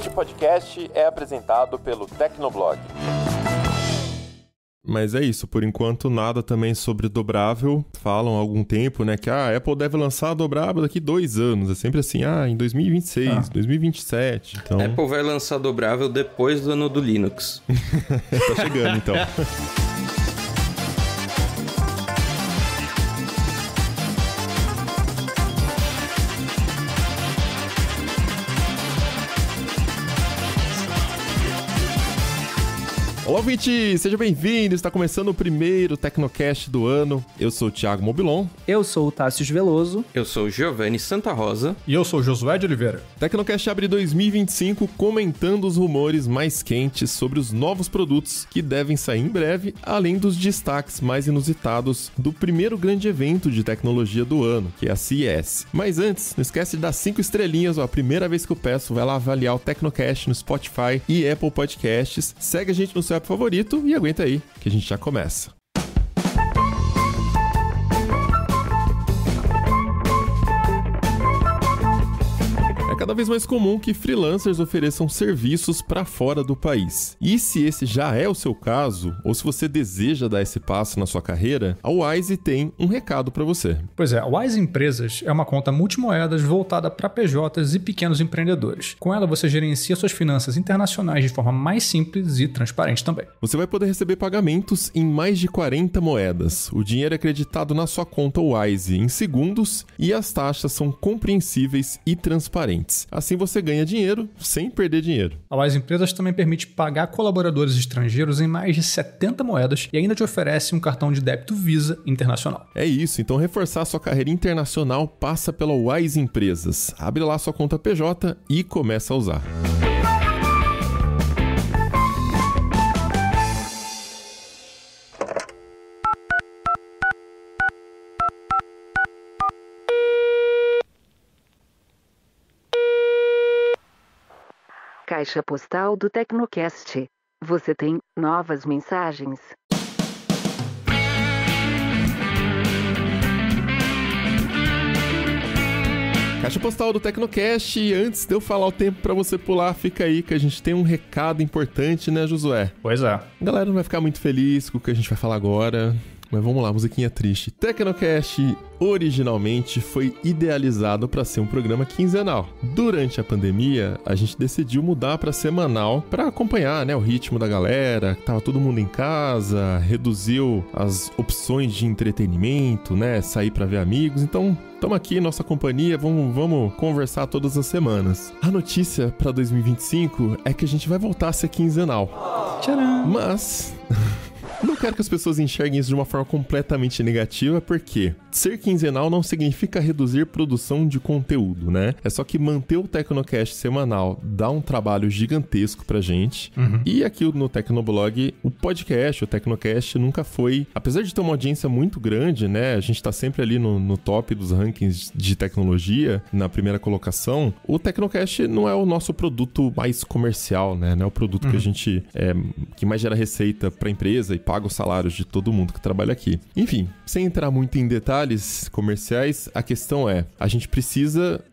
Este podcast é apresentado pelo Tecnoblog. Mas é isso, por enquanto nada também sobre dobrável. Falam há algum tempo, né, que a Apple deve lançar a dobrável daqui 2 anos. É sempre assim, em 2026, 2027. Então... A Apple vai lançar dobrável depois do ano do Linux. Tá chegando, então. Olá, ouvinte! Seja bem-vindo! Está começando o primeiro Tecnocast do ano. Eu sou o Thiago Mobilon. Eu sou o Tássio Veloso. Eu sou o Giovanni Santa Rosa. E eu sou o Josué de Oliveira. Tecnocast abre 2025 comentando os rumores mais quentes sobre os novos produtos que devem sair em breve, além dos destaques mais inusitados do primeiro grande evento de tecnologia do ano, que é a CES. Mas antes, não esquece de dar 5 estrelinhas, a primeira vez que eu peço, vai lá avaliar o Tecnocast no Spotify e Apple Podcasts. Segue a gente no seu app favorito e aguenta aí, que a gente já começa. É cada vez mais comum que freelancers ofereçam serviços para fora do país. E se esse já é o seu caso, ou se você deseja dar esse passo na sua carreira, a Wise tem um recado para você. Pois é, a Wise Empresas é uma conta multimoedas voltada para PJs e pequenos empreendedores. Com ela você gerencia suas finanças internacionais de forma mais simples e transparente também. Você vai poder receber pagamentos em mais de 40 moedas. O dinheiro é acreditado na sua conta Wise em segundos e as taxas são compreensíveis e transparentes. Assim você ganha dinheiro sem perder dinheiro. A Wise Empresas também permite pagar colaboradores estrangeiros em mais de 70 moedas e ainda te oferece um cartão de débito Visa internacional. É isso, então reforçar sua carreira internacional passa pela Wise Empresas. Abre lá sua conta PJ e começa a usar. Caixa postal do Tecnocast. Você tem novas mensagens? Caixa postal do Tecnocast. E antes de eu falar o tempo pra você pular, fica aí que a gente tem um recado importante, né, Josué? Pois é. A galera não vai ficar muito feliz com o que a gente vai falar agora, mas vamos lá, musiquinha triste. Tecnocast originalmente foi idealizado para ser um programa quinzenal. Durante a pandemia, a gente decidiu mudar para semanal para acompanhar, né, o ritmo da galera. Tava todo mundo em casa, reduziu as opções de entretenimento, né, sair para ver amigos. Então, estamos aqui, nossa companhia, vamos conversar todas as semanas. A notícia para 2025 é que a gente vai voltar a ser quinzenal. Tcharam! Mas... não quero que as pessoas enxerguem isso de uma forma completamente negativa, porque ser quinzenal não significa reduzir produção de conteúdo, né? É só que manter o Tecnocast semanal dá um trabalho gigantesco pra gente. E aqui no Tecnoblog, o podcast, o Tecnocast, nunca foi... apesar de ter uma audiência muito grande, né? A gente tá sempre ali no top dos rankings de tecnologia, na primeira colocação. O Tecnocast não é o nosso produto mais comercial, né? Não é o produto que a gente... que mais gera receita pra empresa e paga os salários de todo mundo que trabalha aqui. Enfim, sem entrar muito em detalhes comerciais, a questão é, a gente precisa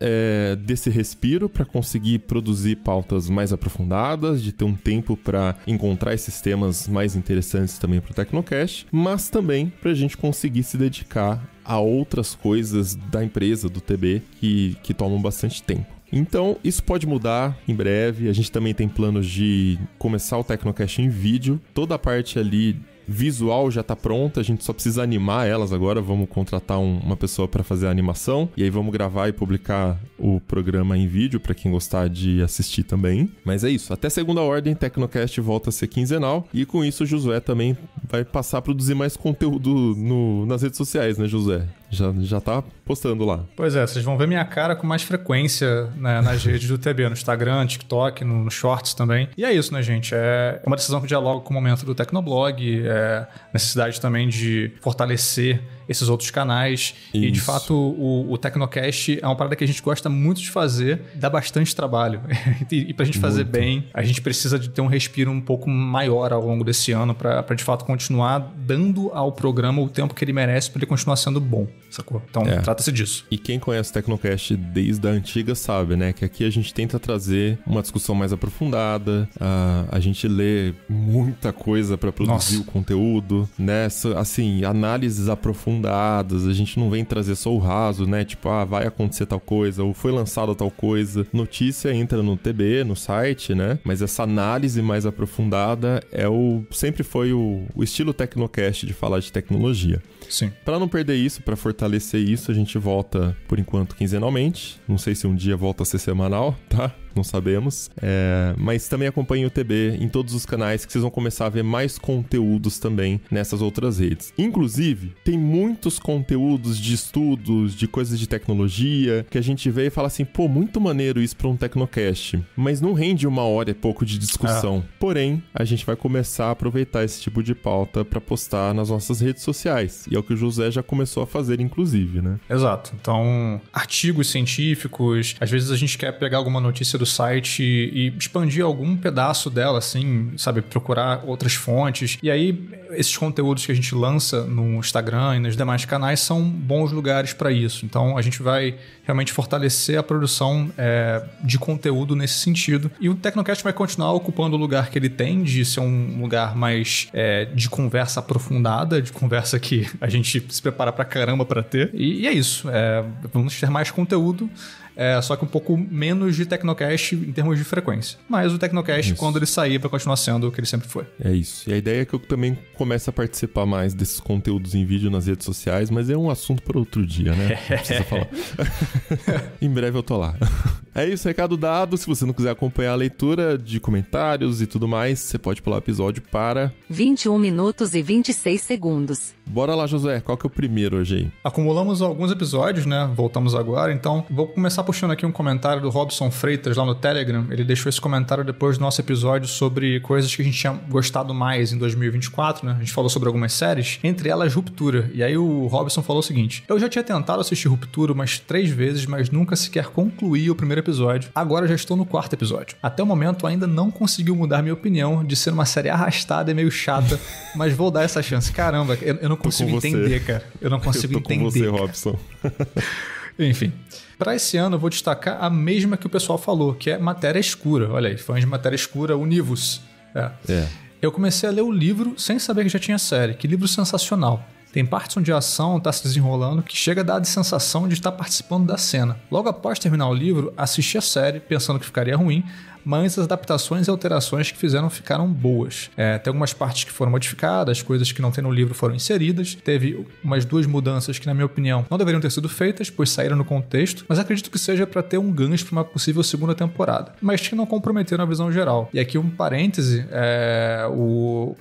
desse respiro para conseguir produzir pautas mais aprofundadas, de ter um tempo para encontrar esses temas mais interessantes também para o Tecnocast, mas também para a gente conseguir se dedicar a outras coisas da empresa, do TB, que tomam bastante tempo. Então, isso pode mudar em breve. A gente também tem planos de começar o Tecnocast em vídeo. Toda a parte ali visual já tá pronta, a gente só precisa animar elas agora. Vamos contratar uma pessoa para fazer a animação. E aí vamos gravar e publicar o programa em vídeo para quem gostar de assistir também. Mas é isso. Até segunda ordem, Tecnocast volta a ser quinzenal. E com isso, o Josué também vai passar a produzir mais conteúdo nas redes sociais, né, Josué? Já tá postando lá. Pois é, vocês vão ver minha cara com mais frequência, né, nas redes do TB, no Instagram, TikTok, no Shorts também. E é isso, né, gente? É uma decisão que dialoga com o momento do Tecnoblog, necessidade também de fortalecer esses outros canais. Isso. E, de fato, o Tecnocast é uma parada que a gente gosta muito de fazer, dá bastante trabalho. E pra gente fazer bem, a gente precisa de ter um respiro um pouco maior ao longo desse ano pra de fato, continuar dando ao programa o tempo que ele merece pra ele continuar sendo bom. sacou? Então, trata-se disso. E quem conhece o Tecnocast desde a antiga sabe, né? Que aqui a gente tenta trazer uma discussão mais aprofundada, a gente lê muita coisa pra produzir o conteúdo, né? Assim, análises aprofundadas, a gente não vem trazer só o raso, né? Tipo, vai acontecer tal coisa, ou foi lançada tal coisa. Notícia entra no TB, no site, né? Mas essa análise mais aprofundada sempre foi o estilo Tecnocast de falar de tecnologia. Sim. Pra não perder isso, pra fortalecer isso, a gente volta, por enquanto, quinzenalmente. Não sei se um dia volta a ser semanal, tá? Não sabemos. Mas também acompanhe o TB em todos os canais, que vocês vão começar a ver mais conteúdos também nessas outras redes. Inclusive, tem muitos conteúdos de estudos, de coisas de tecnologia, que a gente vê e fala assim, pô, muito maneiro isso pra um Tecnocast. Mas não rende 1 hora e pouco de discussão. Porém, a gente vai começar a aproveitar esse tipo de pauta pra postar nas nossas redes sociais. E é o que o José já começou a fazer, inclusive, né? Exato. Então, artigos científicos, às vezes a gente quer pegar alguma notícia do site e expandir algum pedaço dela, assim, sabe? Procurar outras fontes. E aí, esses conteúdos que a gente lança no Instagram e nos demais canais são bons lugares para isso. Então, a gente vai realmente fortalecer a produção de conteúdo nesse sentido. E o Tecnocast vai continuar ocupando o lugar que ele tem, de ser um lugar mais de conversa aprofundada, de conversa que a gente se prepara pra caramba pra ter. E é isso. Vamos ter mais conteúdo. Só que um pouco menos de Tecnocast em termos de frequência. Mas o Tecnocast, quando ele sair, vai continuar sendo o que ele sempre foi. É isso. E a ideia é que eu também comece a participar mais desses conteúdos em vídeo nas redes sociais, mas é um assunto para outro dia, né? Não precisa falar. Em breve eu tô lá. É isso, recado dado. Se você não quiser acompanhar a leitura de comentários e tudo mais, você pode pular o episódio para 21 minutos e 26 segundos. Bora lá, Josué. Qual que é o primeiro hoje aí? Acumulamos alguns episódios, né? Voltamos agora. Então, vou começar puxando aqui um comentário do Robson Freitas lá no Telegram. Ele deixou esse comentário depois do nosso episódio sobre coisas que a gente tinha gostado mais em 2024, né? A gente falou sobre algumas séries, entre elas Ruptura. E aí o Robson falou o seguinte: eu já tinha tentado assistir Ruptura umas 3 vezes, mas nunca sequer concluí o primeiro episódio. Agora já estou no 4º episódio. Até o momento ainda não conseguiu mudar minha opinião de ser uma série arrastada e meio chata, mas vou dar essa chance. Caramba, eu não consigo entender, cara. Eu não consigo entender. Com você, Robson. Enfim. Para esse ano eu vou destacar a mesma que o pessoal falou, que é Matéria Escura. Olha aí, fãs de Matéria Escura, Univos. Eu comecei a ler o livro sem saber que já tinha série. Que livro sensacional. Tem partes onde a ação está se desenrolando que chega a dar a sensação de estar participando da cena. Logo após terminar o livro, assisti a série pensando que ficaria ruim, mas as adaptações e alterações que fizeram ficaram boas. Tem algumas partes que foram modificadas, coisas que não tem no livro foram inseridas. Teve umas 2 mudanças que, na minha opinião, não deveriam ter sido feitas, pois saíram no contexto, mas acredito que seja para ter um gancho para uma possível segunda temporada, mas que não comprometeram a visão geral. E aqui um parêntese,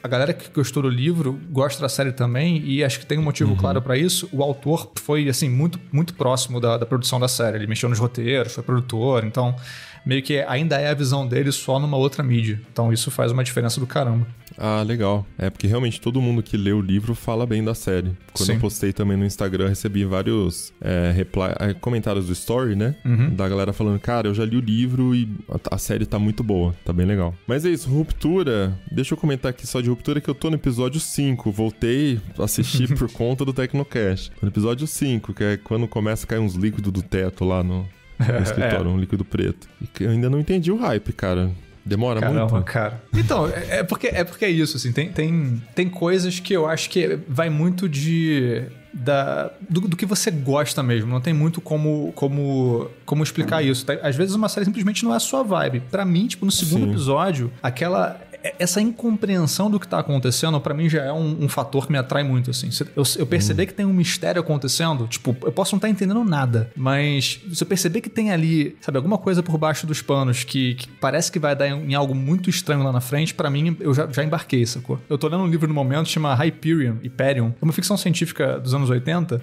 a galera que gostou do livro gosta da série também, e acho que tem um motivo claro para isso. O autor foi, assim, muito, muito próximo da produção da série. Ele mexeu nos roteiros, foi produtor, então meio que ainda é a visão dele só numa outra mídia. Então isso faz uma diferença do caramba. Ah, legal. Porque realmente todo mundo que lê o livro fala bem da série. Quando eu postei também no Instagram, recebi vários comentários do Story, né? Da galera falando, cara, eu já li o livro e a série tá muito boa, tá bem legal. Mas é isso, Ruptura. Deixa eu comentar aqui só de Ruptura que eu tô no episódio 5. Voltei a assistir por conta do Tecnocast. No episódio 5, que é quando começa a cair uns líquidos do teto lá no escritório, um líquido preto. E eu ainda não entendi o hype, cara. Demora muito. Caramba, cara. Então, é porque é isso, assim. Tem coisas que eu acho que vai muito do que você gosta mesmo. Não tem muito como explicar isso. Às vezes uma série simplesmente não é a sua vibe. Pra mim, tipo, no segundo episódio, essa incompreensão do que tá acontecendo, pra mim já é um fator que me atrai muito, assim. Eu perceber que tem um mistério acontecendo, tipo, eu posso não estar entendendo nada, mas se eu perceber que tem ali, sabe, alguma coisa por baixo dos panos que parece que vai dar em algo muito estranho lá na frente, pra mim, eu já embarquei, sacou? Eu tô lendo um livro no momento, chama Hyperion, é uma ficção científica dos anos 80.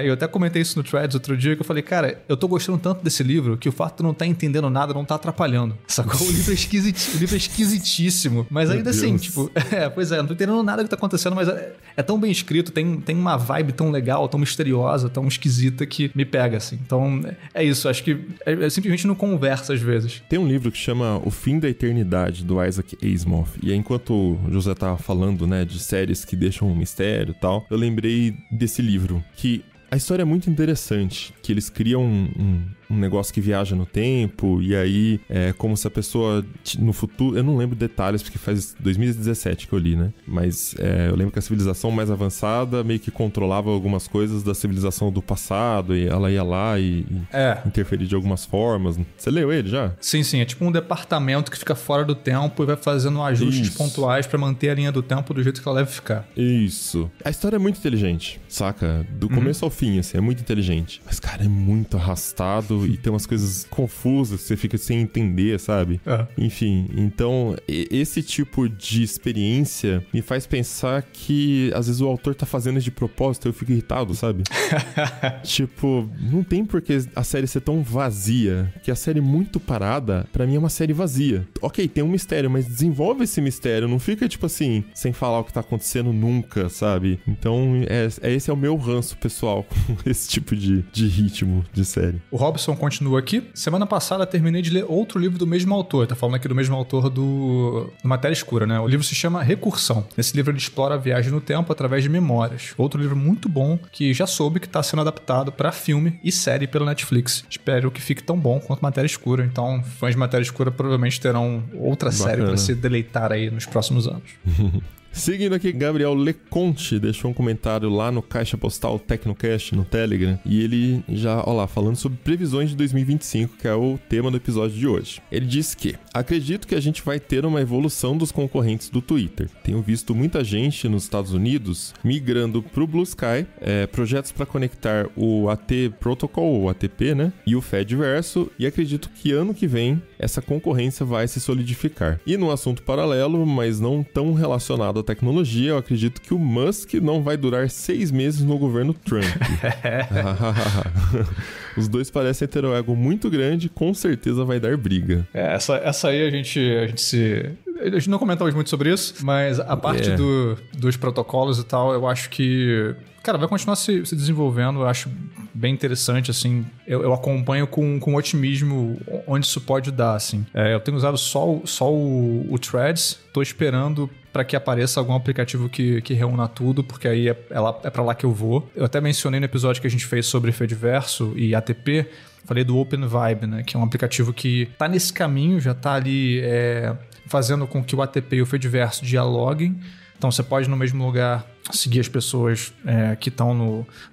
Eu até comentei isso no Threads outro dia, que eu falei, cara, eu tô gostando tanto desse livro que o fato de não estar entendendo nada não tá atrapalhando, sacou? O livro é esquisitíssimo, mas ainda assim, tipo, pois é, não tô entendendo nada do que tá acontecendo, mas é tão bem escrito, tem uma vibe tão legal, tão misteriosa, tão esquisita que me pega, assim. Então, é isso, acho que simplesmente não conversa às vezes. Tem um livro que chama O Fim da Eternidade, do Isaac Asimov, e aí, enquanto o José tava falando, né, de séries que deixam um mistério e tal, eu lembrei desse livro, que A história é muito interessante, que eles criam um negócio que viaja no tempo, e aí é como se a pessoa no futuro... Eu não lembro detalhes, porque faz 2017 que eu li, né? Mas eu lembro que a civilização mais avançada meio que controlava algumas coisas da civilização do passado, e ela ia lá e interferir de algumas formas. Você leu ele já? Sim, sim. É tipo um departamento que fica fora do tempo e vai fazendo ajustes pontuais pra manter a linha do tempo do jeito que ela deve ficar. Isso. A história é muito inteligente, saca? Do começo ao fim, assim, é muito inteligente. Mas, cara, é muito arrastado e tem umas coisas confusas que você fica sem entender, sabe? Enfim, então, esse tipo de experiência me faz pensar que, às vezes, o autor tá fazendo isso de propósito e eu fico irritado, sabe? Tipo, não tem por que a série ser tão vazia, que a série muito parada, pra mim é uma série vazia. Ok, tem um mistério, mas desenvolve esse mistério, não fica, tipo assim, sem falar o que tá acontecendo nunca, sabe? Então, esse é o meu ranço pessoal com esse tipo de ritmo de série. O Robson continua aqui. Semana passada terminei de ler outro livro do mesmo autor. Tá falando aqui do mesmo autor do Matéria Escura, né? O livro se chama Recursão. Nesse livro ele explora a viagem no tempo através de memórias. Outro livro muito bom que já soube que tá sendo adaptado pra filme e série pela Netflix. Espero que fique tão bom quanto Matéria Escura. Então, fãs de Matéria Escura provavelmente terão outra série pra se deleitar aí nos próximos anos. Seguindo aqui, Gabriel Leconte deixou um comentário lá no Caixa Postal Tecnocast, no Telegram, e ele já, ó lá, falando sobre previsões de 2025, que é o tema do episódio de hoje. Ele diz que: acredito que a gente vai ter uma evolução dos concorrentes do Twitter. Tenho visto muita gente nos Estados Unidos migrando pro Blue Sky, projetos para conectar o AT Protocol, o ATP, né, e o Fediverso, e acredito que ano que vem essa concorrência vai se solidificar. E num assunto paralelo, mas não tão relacionado à tecnologia, eu acredito que o Musk não vai durar 6 meses no governo Trump. Os dois parecem ter um ego muito grande, com certeza vai dar briga. Essa aí a gente não comentamos muito sobre isso, mas a parte dos protocolos e tal, eu acho que, cara, vai continuar se desenvolvendo. Eu acho bem interessante, assim. Eu acompanho com otimismo onde isso pode dar, assim. Eu tenho usado só o Threads, tô esperando para que apareça algum aplicativo que reúna tudo, porque aí é para lá que eu vou. Eu até mencionei no episódio que a gente fez sobre Fediverso e ATP, falei do Open Vibe, né, que é um aplicativo que tá nesse caminho, já tá ali fazendo com que o ATP e o Fediverso dialoguem. Então você pode no mesmo lugar seguir as pessoas que estão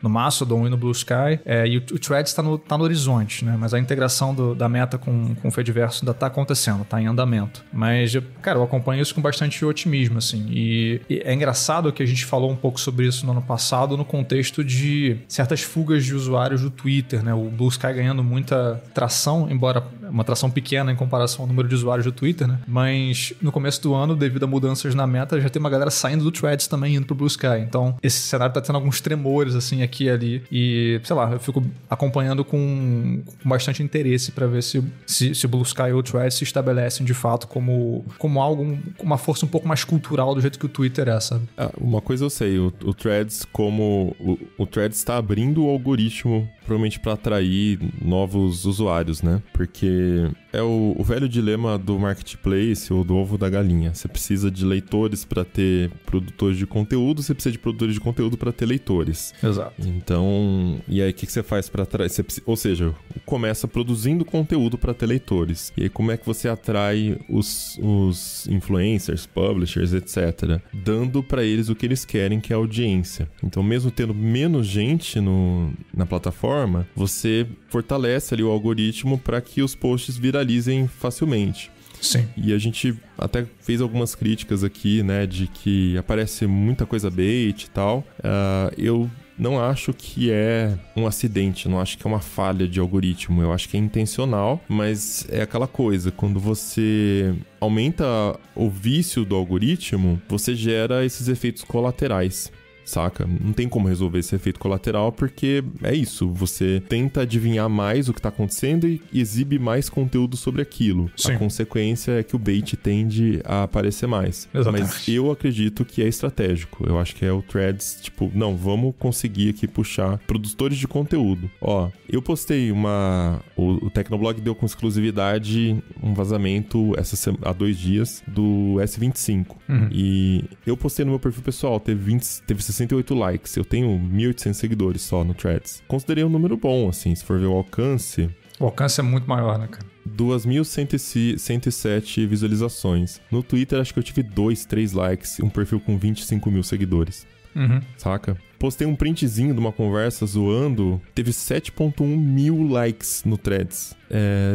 no Mastodon e no Blue Sky, e o Threads está no horizonte, né? Mas a integração da Meta com o Fediverso ainda está acontecendo, está em andamento. Mas, cara, eu acompanho isso com bastante otimismo, assim, e é engraçado que a gente falou um pouco sobre isso no ano passado, no contexto de certas fugas de usuários do Twitter, né? O Blue Sky ganhando muita tração, embora uma tração pequena em comparação ao número de usuários do Twitter, né? Mas no começo do ano, devido a mudanças na Meta, já tem uma galera saindo do Threads também, indo pro Blue Sky. Então, esse cenário tá tendo alguns tremores, assim, aqui e ali. E, sei lá, eu fico acompanhando com bastante interesse pra ver se o Blue Sky ou o Threads se estabelecem, de fato, como algo, uma força um pouco mais cultural do jeito que o Twitter é, sabe? Uma coisa eu sei, o Threads, como o Threads tá abrindo o algoritmo, provavelmente pra atrair novos usuários, né? Porque é o velho dilema do marketplace ou do ovo da galinha. Você precisa de leitores pra ter produtores de conteúdo, você precisa de produtores de conteúdo para ter leitores. Exato. Então, e aí o que você faz para atrair? Ou seja, começa produzindo conteúdo para ter leitores. E aí como é que você atrai os influencers, publishers, etc. Dando para eles o que eles querem, que é a audiência. Então, mesmo tendo menos gente na plataforma, você fortalece ali o algoritmo para que os posts viralizem facilmente. Sim. E a gente até fez algumas críticas aqui, né, de que aparece muita coisa bait e tal. Eu não acho que é um acidente, não acho que é uma falha de algoritmo. Eu acho que é intencional, mas é aquela coisa, quando você aumenta o vício do algoritmo, você gera esses efeitos colaterais. Saca? Não tem como resolver esse efeito colateral, porque é isso, você tenta adivinhar mais o que tá acontecendo e exibe mais conteúdo sobre aquilo. Sim. A consequência é que o bait tende a aparecer mais. Exatamente. Mas eu acredito que é estratégico. Eu acho que é o Threads, tipo, não, vamos conseguir aqui puxar produtores de conteúdo. Ó, eu postei o Tecnoblog deu com exclusividade um vazamento há 2 dias do S25. E eu postei no meu perfil pessoal, teve 68 likes. Eu tenho 1.800 seguidores só no Threads. Considerei um número bom, assim, se for ver o alcance. O alcance é muito maior, né, cara? 2.107 visualizações. No Twitter, acho que eu tive 2, 3 likes. Um perfil com 25 mil seguidores. Saca? Postei um printzinho de uma conversa zoando. Teve 7.1 mil likes no Threads.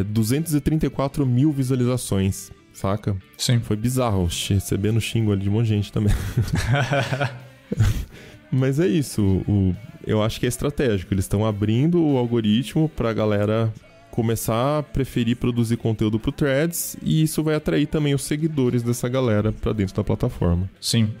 234 mil visualizações. Saca? Sim. Foi bizarro. Recebendo xingo ali de um monte de gente também. Mas é isso. Eu acho que é estratégico. Eles estão abrindo o algoritmo pra galera começar a preferir produzir conteúdo pro Threads, e isso vai atrair também os seguidores dessa galera pra dentro da plataforma. Sim,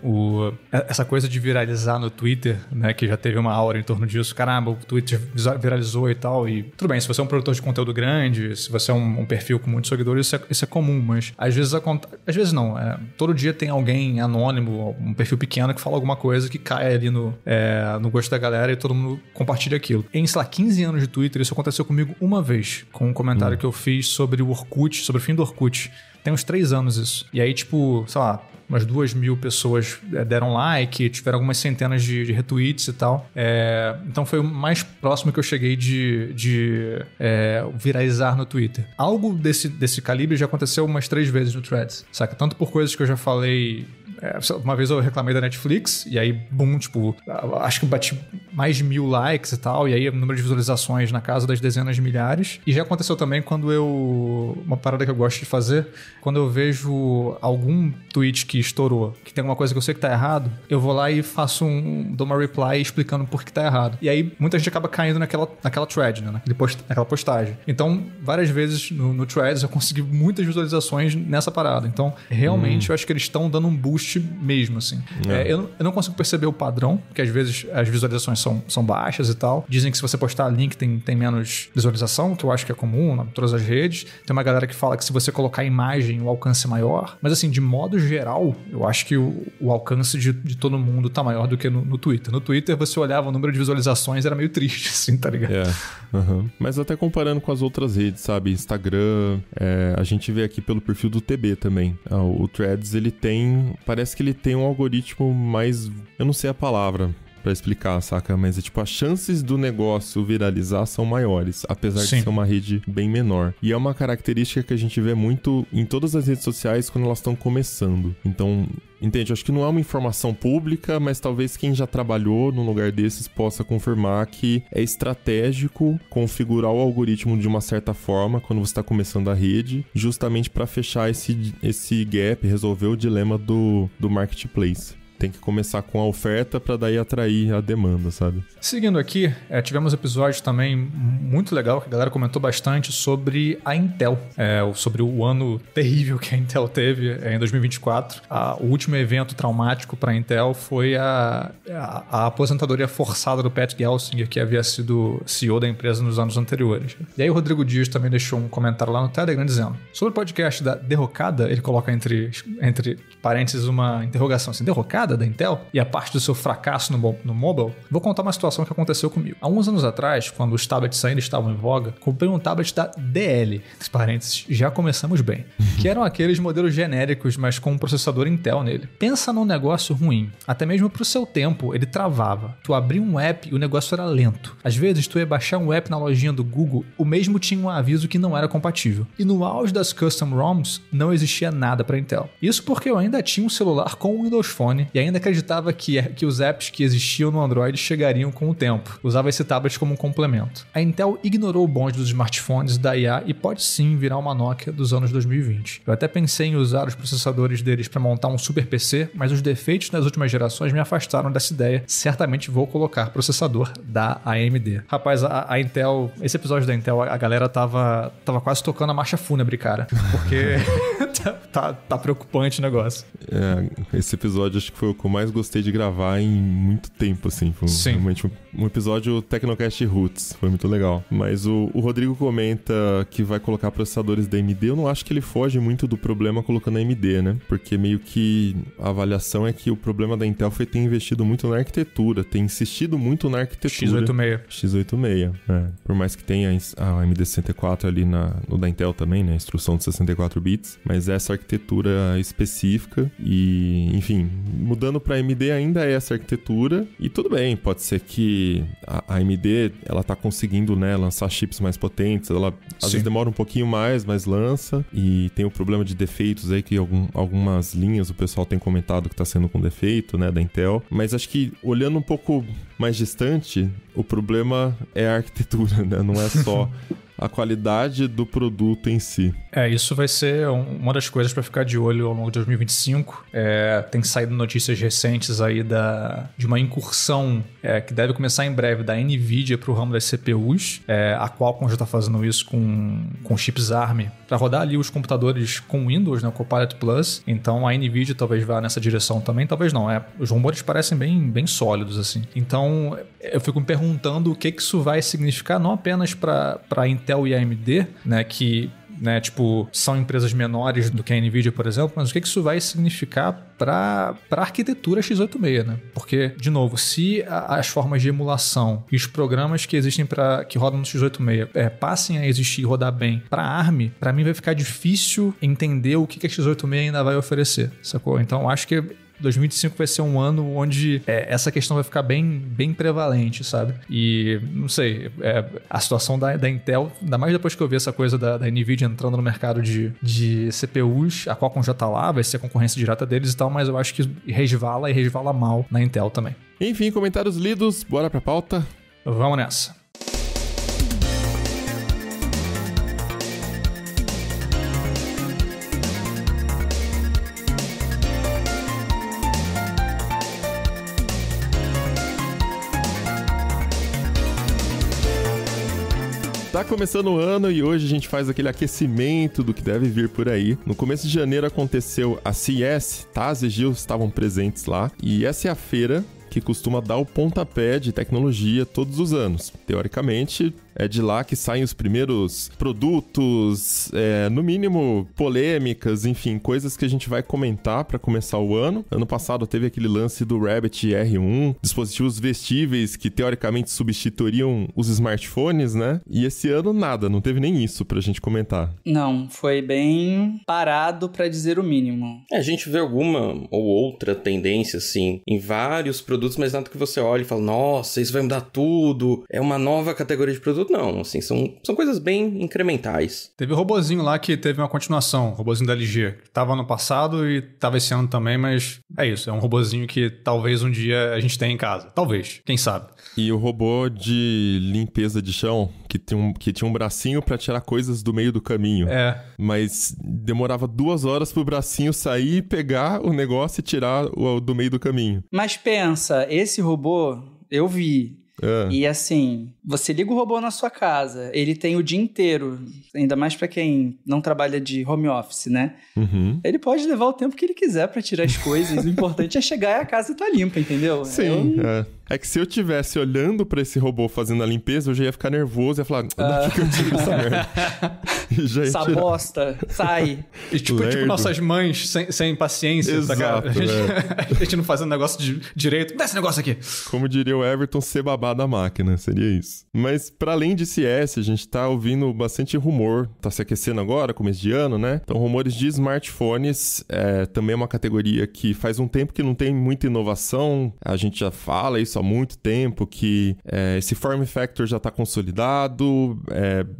essa coisa de viralizar no Twitter, né, que já teve uma aura em torno disso, caramba, o Twitter viralizou e tal, e tudo bem, se você é um produtor de conteúdo grande, se você é um perfil com muitos seguidores, isso é comum, mas às vezes não, todo dia tem alguém anônimo, um perfil pequeno que fala alguma coisa que cai ali no gosto da galera e todo mundo compartilha aquilo. Em, sei lá, 15 anos de Twitter, isso aconteceu comigo uma vez, com um comentário que eu fiz sobre o Orkut, sobre o fim do Orkut. Tem uns 3 anos isso. E aí, tipo, sei lá, umas 2.000 pessoas deram like, tiveram algumas centenas de retweets e tal. Então foi o mais próximo que eu cheguei de viralizar no Twitter. Algo desse calibre já aconteceu umas 3 vezes no Threads, saca? Tanto por coisas que eu já falei. Uma vez eu reclamei da Netflix, e aí, boom, tipo, acho que bati mais de 1.000 likes e tal, e aí o número de visualizações na casa das dezenas de milhares. E já aconteceu também quando uma parada que eu gosto de fazer, quando eu vejo algum tweet que estourou, que tem alguma coisa que eu sei que tá errado, eu vou lá e dou uma reply explicando por que tá errado. E aí, muita gente acaba caindo naquela thread, né? Naquela postagem. Então, várias vezes no Threads eu consegui muitas visualizações nessa parada. Então, realmente, eu acho que eles estão dando um boost mesmo, assim. Eu não consigo perceber o padrão, porque às vezes as visualizações são baixas e tal. Dizem que se você postar link tem menos visualização, que eu acho que é comum em todas as redes. Tem uma galera que fala que se você colocar imagem, o alcance é maior. Mas assim, de modo geral, eu acho que o alcance de todo mundo tá maior do que no Twitter. No Twitter, você olhava o número de visualizações, era meio triste, assim, tá ligado? Mas até comparando com as outras redes, sabe? Instagram, a gente vê aqui pelo perfil do TB também. O Threads, ele parece que ele tem um algoritmo mais... Eu não sei a palavra pra explicar, saca? Mas é tipo, as chances do negócio viralizar são maiores, apesar de ser uma rede bem menor. E é uma característica que a gente vê muito em todas as redes sociais quando elas estão começando. Então, entende? Acho que não é uma informação pública, mas talvez quem já trabalhou num lugar desses possa confirmar que é estratégico configurar o algoritmo de uma certa forma quando você está começando a rede, justamente para fechar esse gap, resolver o dilema do marketplace. Tem que começar com a oferta para daí atrair a demanda, sabe? Seguindo aqui, tivemos episódio também muito legal, que a galera comentou bastante sobre a Intel, sobre o ano terrível que a Intel teve em 2024. O último evento traumático para a Intel foi a aposentadoria forçada do Pat Gelsinger, que havia sido CEO da empresa nos anos anteriores. E aí o Rodrigo Dias também deixou um comentário lá no Telegram dizendo: sobre o podcast da derrocada, ele coloca entre parênteses uma interrogação assim, derrocada da Intel e a parte do seu fracasso no mobile, vou contar uma situação que aconteceu comigo. Há uns anos atrás, quando os tablets ainda estavam em voga, comprei um tablet da DL, entre parênteses, já começamos bem, que eram aqueles modelos genéricos, mas com um processador Intel nele. Pensa num negócio ruim. Até mesmo pro seu tempo, ele travava. Tu abria um app e o negócio era lento. Às vezes, tu ia baixar um app na lojinha do Google, o mesmo tinha um aviso que não era compatível. E no auge das custom ROMs, não existia nada para Intel. Isso porque eu ainda tinha um celular com o Windows Phone e ainda acreditava que os apps que existiam no Android chegariam com o tempo. Usava esse tablet como um complemento. A Intel ignorou o bonde dos smartphones da IA e pode sim virar uma Nokia dos anos 2020. Eu até pensei em usar os processadores deles para montar um super PC, mas os defeitos nas últimas gerações me afastaram dessa ideia. Certamente vou colocar processador da AMD. Rapaz, a Intel, esse episódio da Intel, a galera tava quase tocando a marcha fúnebre, cara. Porque tá preocupante o negócio. Esse episódio acho que foi o que eu mais gostei de gravar em muito tempo, assim. Foi realmente um episódio Tecnocast Roots, foi muito legal. Mas o Rodrigo comenta que vai colocar processadores da AMD, eu não acho que ele foge muito do problema colocando a AMD, né? Porque meio que a avaliação é que o problema da Intel foi ter investido muito na arquitetura, ter insistido muito na arquitetura. X86, Por mais que tenha a AMD 64 ali no da Intel também, né? A instrução de 64 bits, mas essa arquitetura específica e, enfim, mudando para AMD ainda é essa arquitetura e tudo bem, pode ser que a AMD, ela tá conseguindo, né, lançar chips mais potentes, ela às vezes demora um pouquinho mais, mas lança e tem o problema de defeitos aí que algumas linhas o pessoal tem comentado que tá sendo com defeito, né, da Intel, mas acho que olhando um pouco mais distante, o problema é a arquitetura, né, não é só a qualidade do produto em si. Isso vai ser uma das coisas para ficar de olho ao longo de 2025. Tem saído notícias recentes aí de uma incursão que deve começar em breve da NVIDIA para o ramo das CPUs. A Qualcomm já está fazendo isso com chips ARM para rodar ali os computadores com Windows, né, o Copilot Plus. Então a NVIDIA talvez vá nessa direção também, talvez não. Os rumores parecem bem sólidos assim. Então eu fico me perguntando o que isso vai significar não apenas para a Intel e a AMD, né, que são empresas menores do que a NVIDIA, por exemplo, mas o que isso vai significar para a arquitetura x86, né? Porque, de novo, se as formas de emulação e os programas que existem que rodam no x86 passem a existir e rodar bem para ARM, para mim vai ficar difícil entender o que a x86 ainda vai oferecer, sacou? Então, acho que 2025 vai ser um ano onde essa questão vai ficar bem prevalente, sabe? E, não sei, a situação da Intel, ainda mais depois que eu vi essa coisa da NVIDIA entrando no mercado de CPUs, a Qualcomm já tá lá, vai ser a concorrência direta deles e tal, mas eu acho que resvala mal na Intel também. Enfim, comentários lidos, bora pra pauta? Vamos nessa. Tá começando o ano e hoje a gente faz aquele aquecimento do que deve vir por aí. No começo de janeiro aconteceu a CES, Taz e Gil estavam presentes lá, e essa é a feira que costuma dar o pontapé de tecnologia todos os anos. Teoricamente, é de lá que saem os primeiros produtos, no mínimo polêmicas, enfim, coisas que a gente vai comentar para começar o ano. Ano passado teve aquele lance do Rabbit R1, dispositivos vestíveis que teoricamente substituiriam os smartphones, né? E esse ano nada, não teve nem isso pra gente comentar. Não, foi bem parado para dizer o mínimo. A gente vê alguma ou outra tendência, assim, em vários produtos, mas nada que você olhe e fala, nossa, isso vai mudar tudo, é uma nova categoria de produto. Não, assim, são coisas bem incrementais. Teve o robozinho lá que teve uma continuação, o robozinho da LG, que tava ano passado e tava esse ano também, mas é isso, é um robozinho que talvez um dia a gente tenha em casa. Talvez, quem sabe. E o robô de limpeza de chão, que tinha um bracinho pra tirar coisas do meio do caminho. Mas demorava 2 horas pro bracinho sair, pegar o negócio e tirar do meio do caminho. Mas pensa, esse robô, eu vi. E assim, você liga o robô na sua casa, ele tem o dia inteiro, ainda mais pra quem não trabalha de home office, né? Uhum. Ele pode levar o tempo que ele quiser pra tirar as coisas, o importante é chegar e a casa tá limpa, entendeu? Sim, É que se eu tivesse olhando pra esse robô fazendo a limpeza, eu já ia ficar nervoso e ia falar, daqui que eu tiro essa merda. Essa bosta, sai. E tipo nossas mães sem paciência. Exato, a gente não fazendo negócio direito. Dá esse negócio aqui. Como diria o Everton, ser babá da máquina, seria isso. Mas para além de CS, a gente tá ouvindo bastante rumor. Tá se aquecendo agora, começo de ano, né? Então, rumores de smartphones também é uma categoria que faz um tempo que não tem muita inovação. A gente já fala isso há muito tempo, que esse form factor já tá consolidado,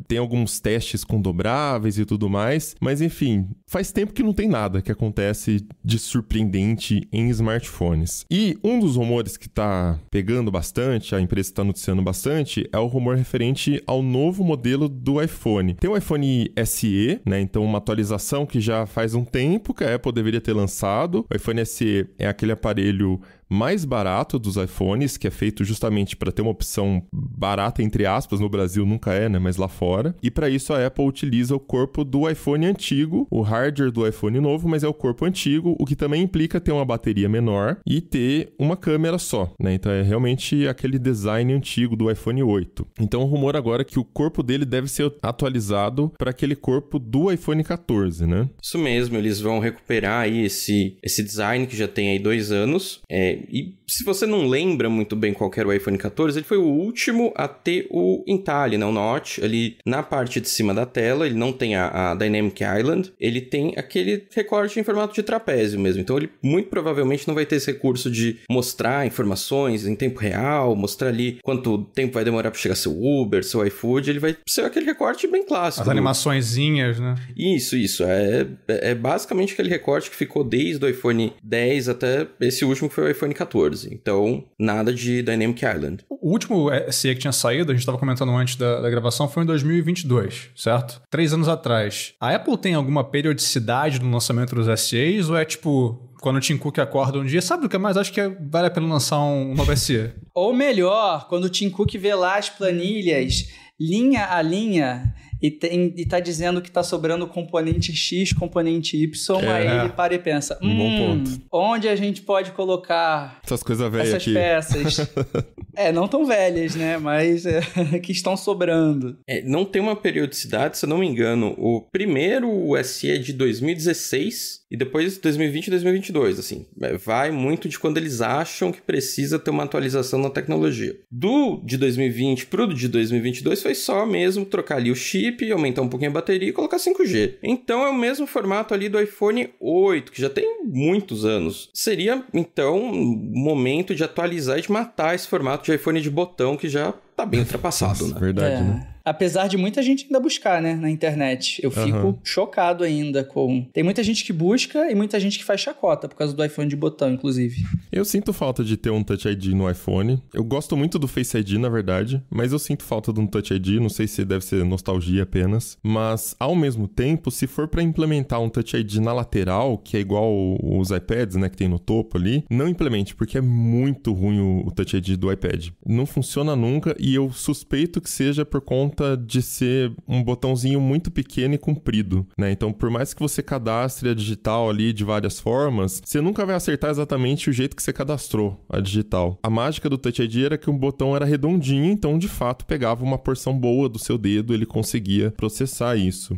tem alguns testes com dobráveis e tudo mais, mas enfim, faz tempo que não tem nada que acontece de surpreendente em smartphones. E um dos rumores que tá pegando bastante, a empresa está noticiando bastante, é o rumor referente ao novo modelo do iPhone. Tem o iPhone SE, né? Então uma atualização que já faz um tempo que a Apple deveria ter lançado. O iPhone SE é aquele aparelho mais barato dos iPhones, que é feito justamente para ter uma opção barata, entre aspas, no Brasil nunca é, né? Mas lá fora. E para isso a Apple utiliza o corpo do iPhone antigo, o hardware do iPhone novo, mas é o corpo antigo, o que também implica ter uma bateria menor e ter uma câmera só, né? Então é realmente aquele design antigo do iPhone 8. Então o rumor agora é que o corpo dele deve ser atualizado para aquele corpo do iPhone 14, né? Isso mesmo, eles vão recuperar aí esse design que já tem aí 2 anos. E se você não lembra muito bem qual era o iPhone 14, ele foi o último a ter o entalhe, né? O notch ali na parte de cima da tela. Ele não tem a Dynamic Island, ele tem aquele recorte em formato de trapézio mesmo. Então ele muito provavelmente não vai ter esse recurso de mostrar informações em tempo real, mostrar ali quanto tempo vai demorar para chegar seu Uber, seu iFood. Ele vai ser aquele recorte bem clássico. As animaçõezinhas, né? Isso. É basicamente aquele recorte que ficou desde o iPhone 10 até esse último que foi o iPhone 14. Então, nada de Dynamic Island. O último SE que tinha saído, a gente estava comentando antes da gravação, foi em 2022, certo? 3 anos atrás. A Apple tem alguma periodicidade no lançamento dos SEs ou é tipo... Quando o Tim Cook acorda um dia, sabe o que mais? Acho que vale a pena lançar um novo SE. Ou melhor, quando o Tim Cook vê lá as planilhas, linha a linha, e tá dizendo que tá sobrando componente X, componente Y, aí ele para e pensa, bom ponto. Onde a gente pode colocar essas coisas velhas essas aqui. Peças? Não tão velhas, né? Mas que estão sobrando. Não tem uma periodicidade, se eu não me engano. O primeiro SE é de 2016 e depois 2020 e 2022, assim. Vai muito de quando eles acham que precisa ter uma atualização na tecnologia. De 2020 pro de 2022 foi só mesmo trocar ali o chip, aumentar um pouquinho a bateria e colocar 5G. Então é o mesmo formato ali do iPhone 8, que já tem muitos anos. Seria, então, um momento de atualizar e de matar esse formato de iPhone de botão que já tá bem ultrapassado, né? Verdade, né? Apesar de muita gente ainda buscar, né, na internet. Eu fico chocado ainda com... Tem muita gente que busca e muita gente que faz chacota por causa do iPhone de botão, inclusive. Eu sinto falta de ter um Touch ID no iPhone. Eu gosto muito do Face ID, na verdade, mas eu sinto falta de um Touch ID. Não sei se deve ser nostalgia apenas. Mas, ao mesmo tempo, se for pra implementar um Touch ID na lateral, que é igual os iPads, né, que tem no topo ali, não implemente, porque é muito ruim o Touch ID do iPad. Não funciona nunca e eu suspeito que seja por conta de ser um botãozinho muito pequeno e comprido, né? Então, por mais que você cadastre a digital ali de várias formas, você nunca vai acertar exatamente o jeito que você cadastrou a digital. A mágica do Touch ID era que o botão era redondinho, então, de fato, pegava uma porção boa do seu dedo, ele conseguia processar isso.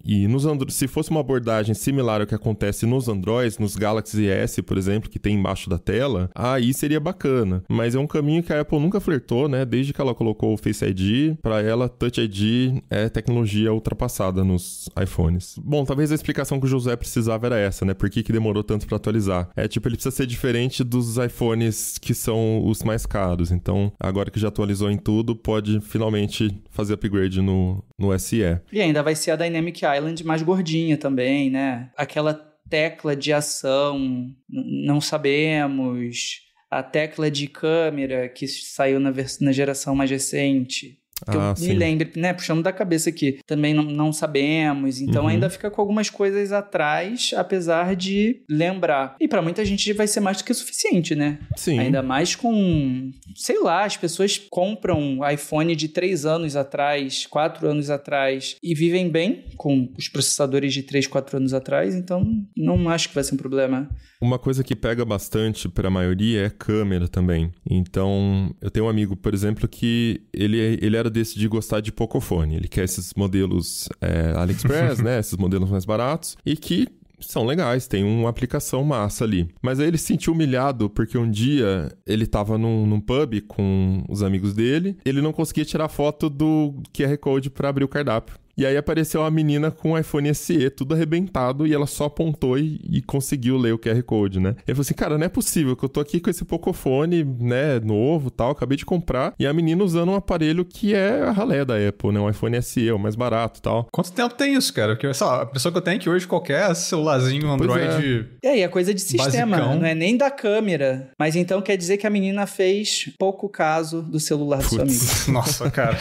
E se fosse uma abordagem similar ao que acontece nos Androids, nos Galaxy S, por exemplo, que tem embaixo da tela, aí seria bacana. Mas é um caminho que a Apple nunca flertou, né? Desde que ela colocou o Face ID, para ela, Touch ID é tecnologia ultrapassada nos iPhones. Bom, talvez a explicação que o José precisava era essa, né? Por que demorou tanto para atualizar? Ele precisa ser diferente dos iPhones que são os mais caros. Então, agora que já atualizou em tudo, pode finalmente fazer upgrade no SE. E ainda vai ser a Dynamic Island mais gordinha também, né? Aquela tecla de ação, não sabemos. A tecla de câmera que saiu na geração mais recente. Que eu me lembro, né? Puxando da cabeça aqui. Também não sabemos. Então ainda fica com algumas coisas atrás, apesar de lembrar. E pra muita gente vai ser mais do que o suficiente, né? Sim. Ainda mais com... Sei lá, as pessoas compram iPhone de 3 anos atrás, 4 anos atrás, e vivem bem com os processadores de 3, 4 anos atrás. Então não acho que vai ser um problema. Uma coisa que pega bastante pra maioria é câmera também. Então, eu tenho um amigo, por exemplo, que ele era desse de gostar de Pocophone. Ele quer esses modelos AliExpress, né? Esses modelos mais baratos. E que são legais, tem uma aplicação massa ali. Mas aí ele se sentiu humilhado porque um dia ele tava num pub com os amigos dele. Ele não conseguia tirar foto do QR Code pra abrir o cardápio. E aí apareceu uma menina com um iPhone SE, tudo arrebentado, e ela só apontou e conseguiu ler o QR Code, né? Ele falou assim, cara, não é possível que eu tô aqui com esse Pocophone, né, novo e tal, acabei de comprar, e a menina usando um aparelho que é a ralé da Apple, né? Um iPhone SE, o mais barato e tal. Quanto tempo tem isso, cara? Porque, sei lá, a pessoa que eu tenho aqui hoje, qualquer celularzinho Android... E é coisa de sistema, basicão. Não é nem da câmera. Mas então quer dizer que a menina fez pouco caso do celular do seu amigo. Nossa, cara.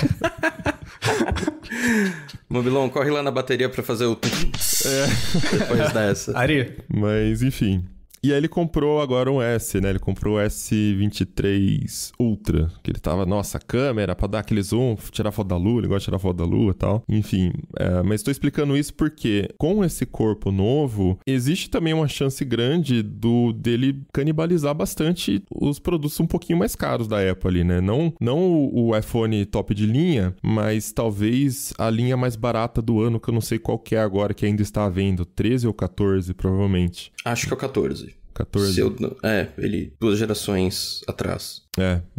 Mobilon, corre lá na bateria pra fazer o... Depois dessa. Ari. Mas, enfim... E aí ele comprou agora um S, né? Ele comprou o S23 Ultra, que ele tava, nossa, câmera pra dar aquele zoom, tirar foto da lua, ele gosta de tirar foto da lua e tal. Enfim, mas estou explicando isso porque com esse corpo novo, existe também uma chance grande dele canibalizar bastante os produtos um pouquinho mais caros da Apple ali, né? Não o iPhone top de linha, mas talvez a linha mais barata do ano, que eu não sei qual que é agora, que ainda está à venda, 13 ou 14, provavelmente. Acho que é o 14. 14. Ele 2 gerações atrás.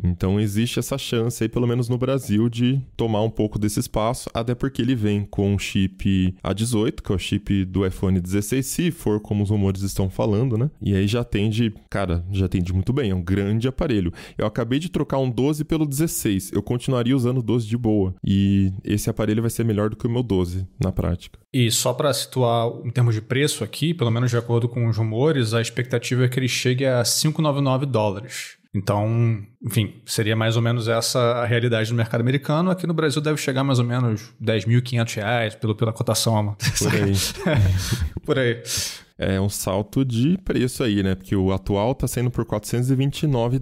Então existe essa chance aí, pelo menos no Brasil, de tomar um pouco desse espaço, até porque ele vem com o chip A18, que é o chip do iPhone 16, se for como os rumores estão falando, né? E aí já atende muito bem, é um grande aparelho. Eu acabei de trocar um 12 pelo 16, eu continuaria usando o 12 de boa, e esse aparelho vai ser melhor do que o meu 12, na prática. E só para situar em termos de preço aqui, pelo menos de acordo com os rumores, a expectativa é que ele chegue a $599. Então, enfim, seria mais ou menos essa a realidade do mercado americano. Aqui no Brasil deve chegar mais ou menos R$10.500 pela cotação. Por aí. Por aí. É um salto de preço aí, né? Porque o atual tá saindo por $429.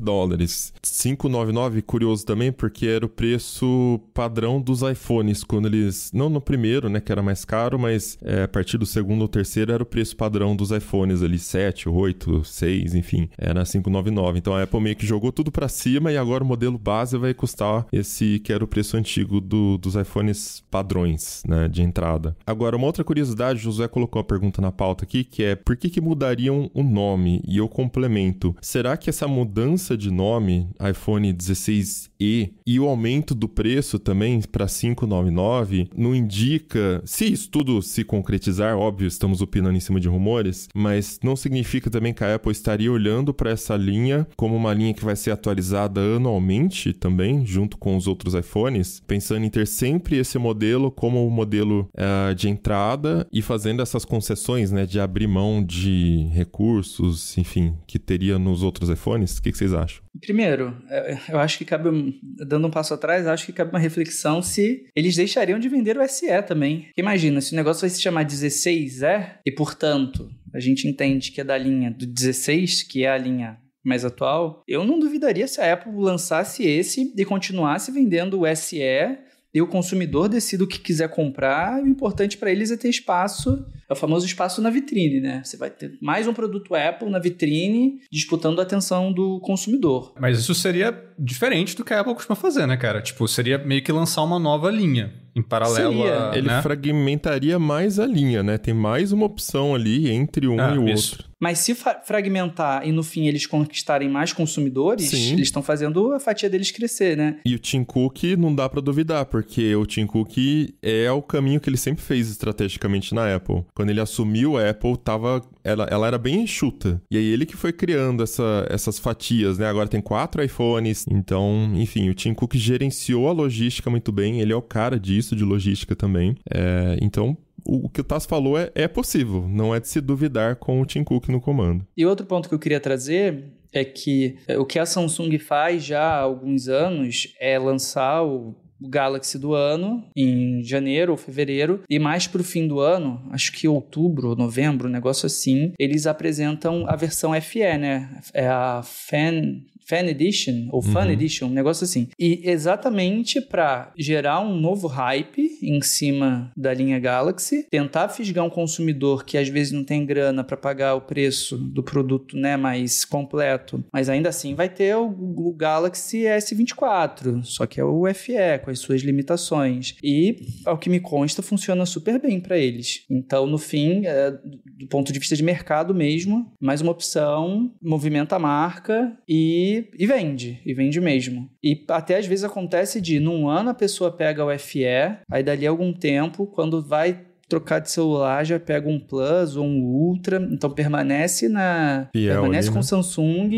$599, curioso também, porque era o preço padrão dos iPhones, quando eles... Não no primeiro, né, que era mais caro, mas a partir do segundo ou terceiro era o preço padrão dos iPhones ali, 7, 8, 6, enfim. Era $599. Então a Apple meio que jogou tudo pra cima e agora o modelo base vai custar esse que era o preço antigo dos iPhones padrões, né, de entrada. Agora, uma outra curiosidade, o Josué colocou uma pergunta na pauta aqui, que é por que mudariam o nome? E eu complemento. Será que essa mudança de nome, iPhone 16e, e o aumento do preço também para $599, não indica, se isso tudo se concretizar, óbvio, estamos opinando em cima de rumores, mas não significa também que a Apple estaria olhando para essa linha como uma linha que vai ser atualizada anualmente também, junto com os outros iPhones, pensando em ter sempre esse modelo como o modelo de entrada e fazendo essas concessões, né, de abrir mão de recursos, enfim, que teria nos outros iPhones? O que vocês acham? Primeiro, eu acho que cabe, dando um passo atrás, acho que cabe uma reflexão se eles deixariam de vender o SE também. Imagina, se o negócio vai se chamar 16E e, portanto, a gente entende que é da linha do 16, que é a linha mais atual, eu não duvidaria se a Apple lançasse esse e continuasse vendendo o SE e o consumidor decide o que quiser comprar, e o importante para eles é ter espaço, é o famoso espaço na vitrine, né? Você vai ter mais um produto Apple na vitrine, disputando a atenção do consumidor. Mas isso seria diferente do que a Apple costuma fazer, né, cara? Tipo, seria meio que lançar uma nova linha em paralelo a... Ele fragmentaria mais a linha, né? Tem mais uma opção ali entre um e o outro. Mas se fragmentar e no fim eles conquistarem mais consumidores, sim, eles estão fazendo a fatia deles crescer, né? E o Tim Cook não dá pra duvidar, porque o Tim Cook é o caminho que ele sempre fez estrategicamente na Apple. Quando ele assumiu, a Apple ela era bem enxuta. E aí ele que foi criando essas fatias, né? Agora tem 4 iPhones. Então, enfim, o Tim Cook gerenciou a logística muito bem. Ele é o cara disso, de logística também. Então... O que o Tass falou é possível, não é de se duvidar com o Tim Cook no comando. E outro ponto que eu queria trazer é que o que a Samsung faz já há alguns anos é lançar o Galaxy do ano, em janeiro ou fevereiro, e mais pro fim do ano, acho que outubro ou novembro, um negócio assim, eles apresentam a versão FE, né? É a Fan Edition, ou Fan Edition, um negócio assim. E exatamente para gerar um novo hype em cima da linha Galaxy, tentar fisgar um consumidor que às vezes não tem grana para pagar o preço do produto, né, mais completo, mas ainda assim vai ter o Galaxy S24, só que é o FE, com as suas limitações. E, ao que me consta, funciona super bem para eles. Então, no fim, do ponto de vista de mercado mesmo, mais uma opção, movimenta a marca e vende mesmo. E até às vezes acontece de, num ano a pessoa pega o FE, aí dali a algum tempo, quando vai trocar de celular, já pega um Plus ou um Ultra, então permanece permanece ali, com o Samsung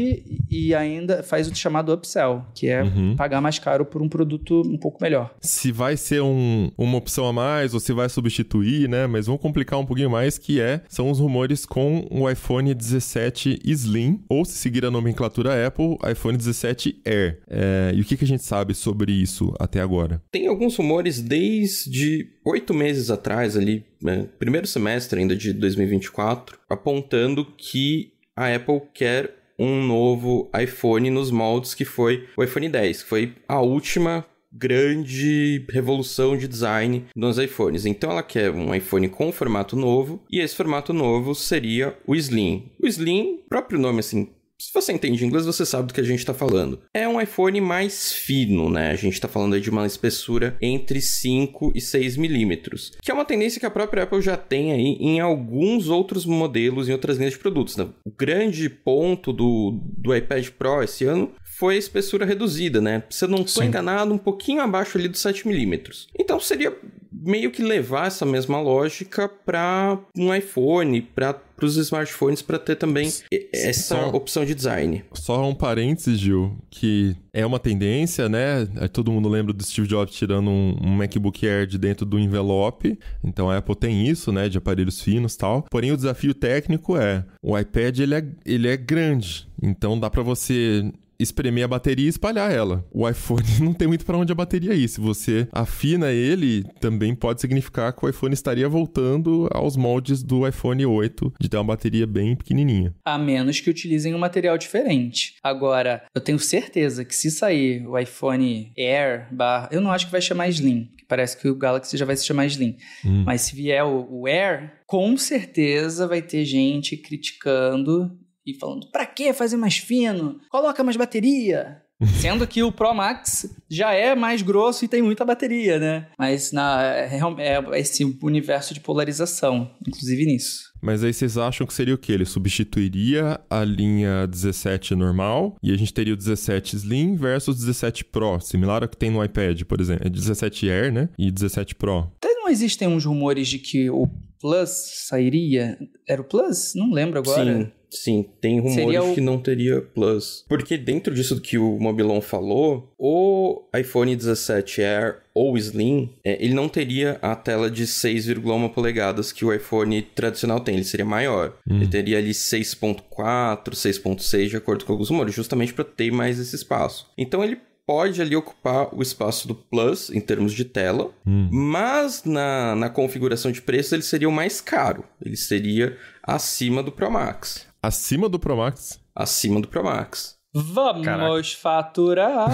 e ainda faz o chamado upsell, que é pagar mais caro por um produto um pouco melhor. Se vai ser uma opção a mais ou se vai substituir, né? Mas vamos complicar um pouquinho mais, são os rumores com o iPhone 17 Slim, ou se seguir a nomenclatura Apple, iPhone 17 Air. E o que a gente sabe sobre isso até agora? Tem alguns rumores desde 8 meses atrás ali, primeiro semestre ainda de 2024, apontando que a Apple quer um novo iPhone nos moldes que foi o iPhone X, que foi a última grande revolução de design nos iPhones. Então ela quer um iPhone com formato novo, e esse formato novo seria o Slim. O Slim, próprio nome assim, se você entende inglês, você sabe do que a gente está falando. É um iPhone mais fino, né? A gente está falando aí de uma espessura entre 5 e 6 milímetros, que é uma tendência que a própria Apple já tem aí em alguns outros modelos, em outras linhas de produtos, né? O grande ponto do iPad Pro esse ano foi a espessura reduzida, né? Se eu não estou enganado, um pouquinho abaixo ali dos 7 milímetros. Então seria meio que levar essa mesma lógica para um iPhone, para os smartphones, para ter também essa opção de design. Só um parênteses, Gil, que é uma tendência, né? Todo mundo lembra do Steve Jobs tirando um MacBook Air de dentro do envelope. Então a Apple tem isso, né? De aparelhos finos e tal. Porém, o desafio técnico o iPad, ele é grande. Então dá para você espremer a bateria e espalhar ela. O iPhone não tem muito para onde a bateria ir. Se você afina ele, também pode significar que o iPhone estaria voltando aos moldes do iPhone 8, de ter uma bateria bem pequenininha. A menos que utilizem um material diferente. Agora, eu tenho certeza que se sair o iPhone Air, eu não acho que vai chamar Slim, que parece que o Galaxy já vai se chamar Slim. Mas se vier o Air, com certeza vai ter gente criticando e falando, pra que fazer mais fino? Coloca mais bateria. Sendo que o Pro Max já é mais grosso e tem muita bateria, né? Mas é esse universo de polarização, inclusive nisso. Mas aí vocês acham que seria o quê? Ele substituiria a linha 17 normal e a gente teria o 17 Slim versus 17 Pro, similar ao que tem no iPad, por exemplo. É 17 Air, né? E 17 Pro. Até não existem uns rumores de que o Plus sairia... Era o Plus? Não lembro agora. Sim, tem rumores que não teria Plus. Porque dentro disso que o Mobilon falou, o iPhone 17 Air ou Slim, ele não teria a tela de 6,1 polegadas que o iPhone tradicional tem, ele seria maior. Ele teria ali 6.4, 6.6, de acordo com alguns rumores, justamente para ter mais esse espaço. Então ele pode ali ocupar o espaço do Plus em termos de tela, mas na configuração de preço ele seria o mais caro. Ele seria acima do Pro Max. Acima do Pro Max? Acima do Pro Max. Vamos faturar!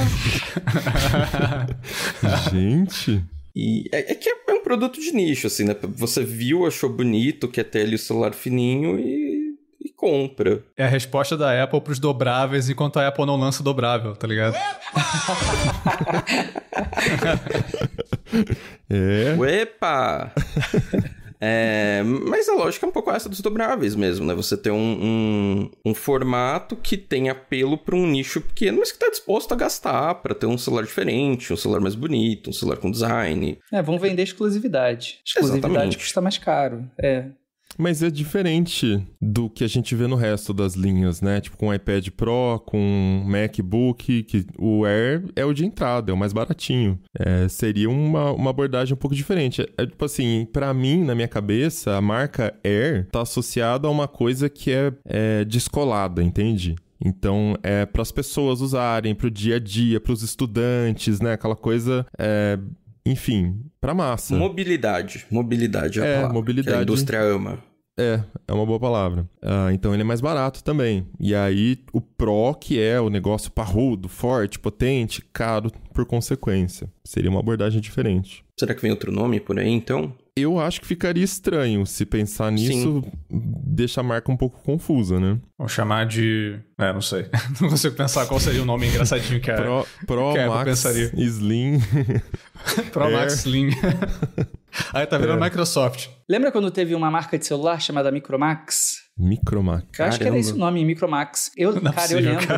Gente... E é que é um produto de nicho, assim, né? Você viu, achou bonito, quer ter ali o celular fininho e compra. É a resposta da Apple pros dobráveis, enquanto a Apple não lança dobrável, tá ligado? Uepa! Mas a lógica é um pouco essa dos dobráveis mesmo, né? Você ter um formato que tem apelo para um nicho pequeno, mas que tá disposto a gastar para ter um celular diferente, um celular mais bonito, um celular com design. Vão vender exclusividade. Exclusividade custa mais caro. Mas é diferente do que a gente vê no resto das linhas, né? Tipo, com o iPad Pro, com o MacBook, que o Air é o de entrada, é o mais baratinho. Seria uma abordagem um pouco diferente. Tipo assim, pra mim, na minha cabeça, a marca Air tá associada a uma coisa que é descolada, entende? Então, é para as pessoas usarem, pro dia a dia, pros estudantes, né? Aquela coisa... Enfim, pra massa. Mobilidade é a palavra mobilidade. Que a indústria ama. É uma boa palavra. Então ele é mais barato também. E aí o Pro, que é o negócio parrudo, forte, potente, caro por consequência. Seria uma abordagem diferente. Será que vem outro nome por aí, então? Eu acho que ficaria estranho se pensar nisso, deixa a marca um pouco confusa, né? Vamos chamar de... não sei. Não consigo pensar qual seria o nome engraçadinho que a Pro que Max pensaria. Slim. Pro Max Slim. Aí tá virando Microsoft. Lembra quando teve uma marca de celular chamada Micromax? Micromax. Eu acho que era esse o nome, Micromax. Eu lembro,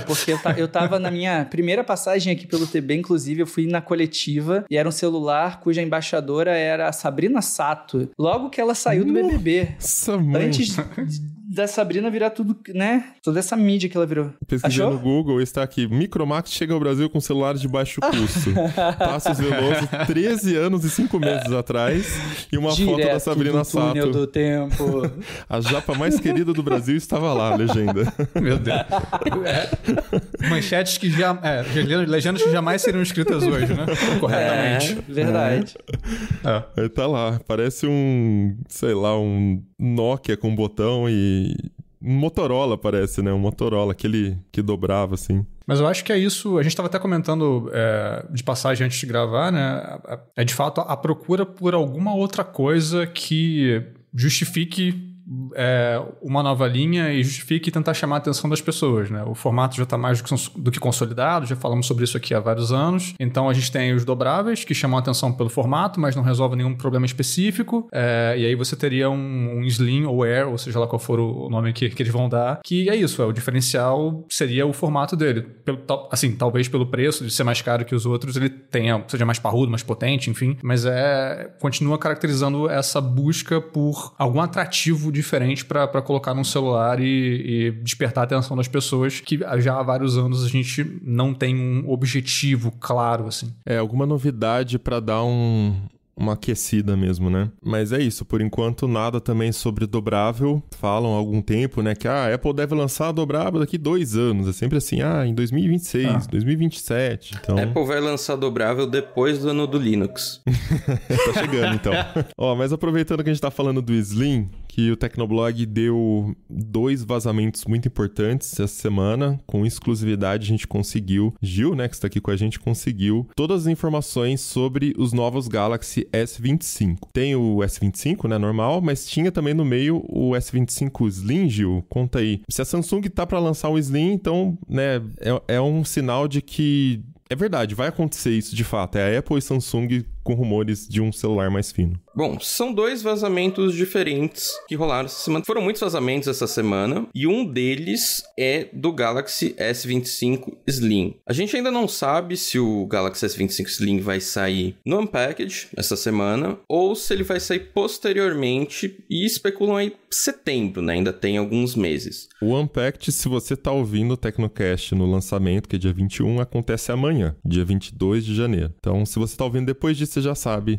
porque eu tava na minha primeira passagem aqui pelo TB, inclusive, eu fui na coletiva e era um celular cuja embaixadora era a Sabrina Sato. Logo que ela saiu do BBB. Nossa, mãe. Antes da Sabrina virar tudo, né? Toda essa mídia que ela virou. Pesquisei no Google, está aqui. Micromax chega ao Brasil com celulares de baixo custo. Passos Veloso, 13 anos e 5 meses atrás. E uma foto da Sabrina Sato. Túnel do tempo. A japa mais querida do Brasil estava lá, a legenda. Meu Deus. Manchetes que legendas que jamais seriam escritas hoje, né? Corretamente. Verdade. Aí tá lá. Parece um Nokia com botão e Motorola, parece, né? Um Motorola, aquele que dobrava, assim. Mas eu acho que é isso, a gente estava até comentando de passagem antes de gravar, né? É de fato a procura por alguma outra coisa que justifique uma nova linha e justifique tentar chamar a atenção das pessoas, né? O formato já está mais do que consolidado, já falamos sobre isso aqui há vários anos. Então a gente tem os dobráveis que chamam a atenção pelo formato, mas não resolvem nenhum problema específico. E aí você teria um Slim ou Air, ou seja lá qual for o nome que eles vão dar, que é isso, o diferencial seria o formato dele. Assim, talvez pelo preço de ser mais caro que os outros, ele seja mais parrudo, mais potente, enfim, mas continua caracterizando essa busca por algum atrativo diferente para colocar num celular e despertar a atenção das pessoas, que já há vários anos a gente não tem um objetivo claro, assim. Alguma novidade para dar uma aquecida mesmo, né? Mas é isso, por enquanto nada também sobre dobrável. Falam há algum tempo, né, que a Apple deve lançar a dobrável daqui 2 anos. É sempre assim, em 2026, 2027. Então... Apple vai lançar dobrável depois do ano do Linux. Tá chegando, então. Mas aproveitando que a gente tá falando do Slim, que o Tecnoblog deu 2 vazamentos muito importantes essa semana. Com exclusividade a gente conseguiu, Gil, né, que está aqui com a gente, conseguiu todas as informações sobre os novos Galaxy S25. Tem o S25, né, normal, mas tinha também no meio o S25 Slim, Gil. Conta aí. Se a Samsung tá para lançar o Slim, então, né, é um sinal de que é verdade, vai acontecer isso de fato. É a Apple e Samsung com rumores de um celular mais fino. Bom, são 2 vazamentos diferentes que rolaram essa semana. Foram muitos vazamentos essa semana e um deles é do Galaxy S25 Slim. A gente ainda não sabe se o Galaxy S25 Slim vai sair no Unpacked essa semana ou se ele vai sair posteriormente, e especulam aí setembro, né? Ainda tem alguns meses. O Unpacked, se você tá ouvindo o Tecnocast no lançamento, que é dia 21, acontece amanhã, dia 22 de janeiro. Então, se você tá ouvindo depois disso, você já sabe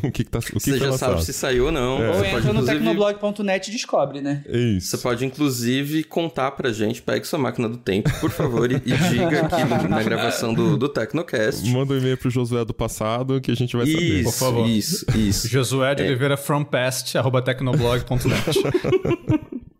o que tá lançado. Você já sabe se saiu ou não. Ou entra no tecnoblog.net e descobre, né? Isso. Você pode, inclusive, contar pra gente, pegue sua máquina do tempo, por favor, e diga aqui na gravação do Tecnocast. Manda um e-mail pro Josué do passado que a gente vai saber. Por favor. Isso. Josué de Oliveira frompast@tecnoblog.net.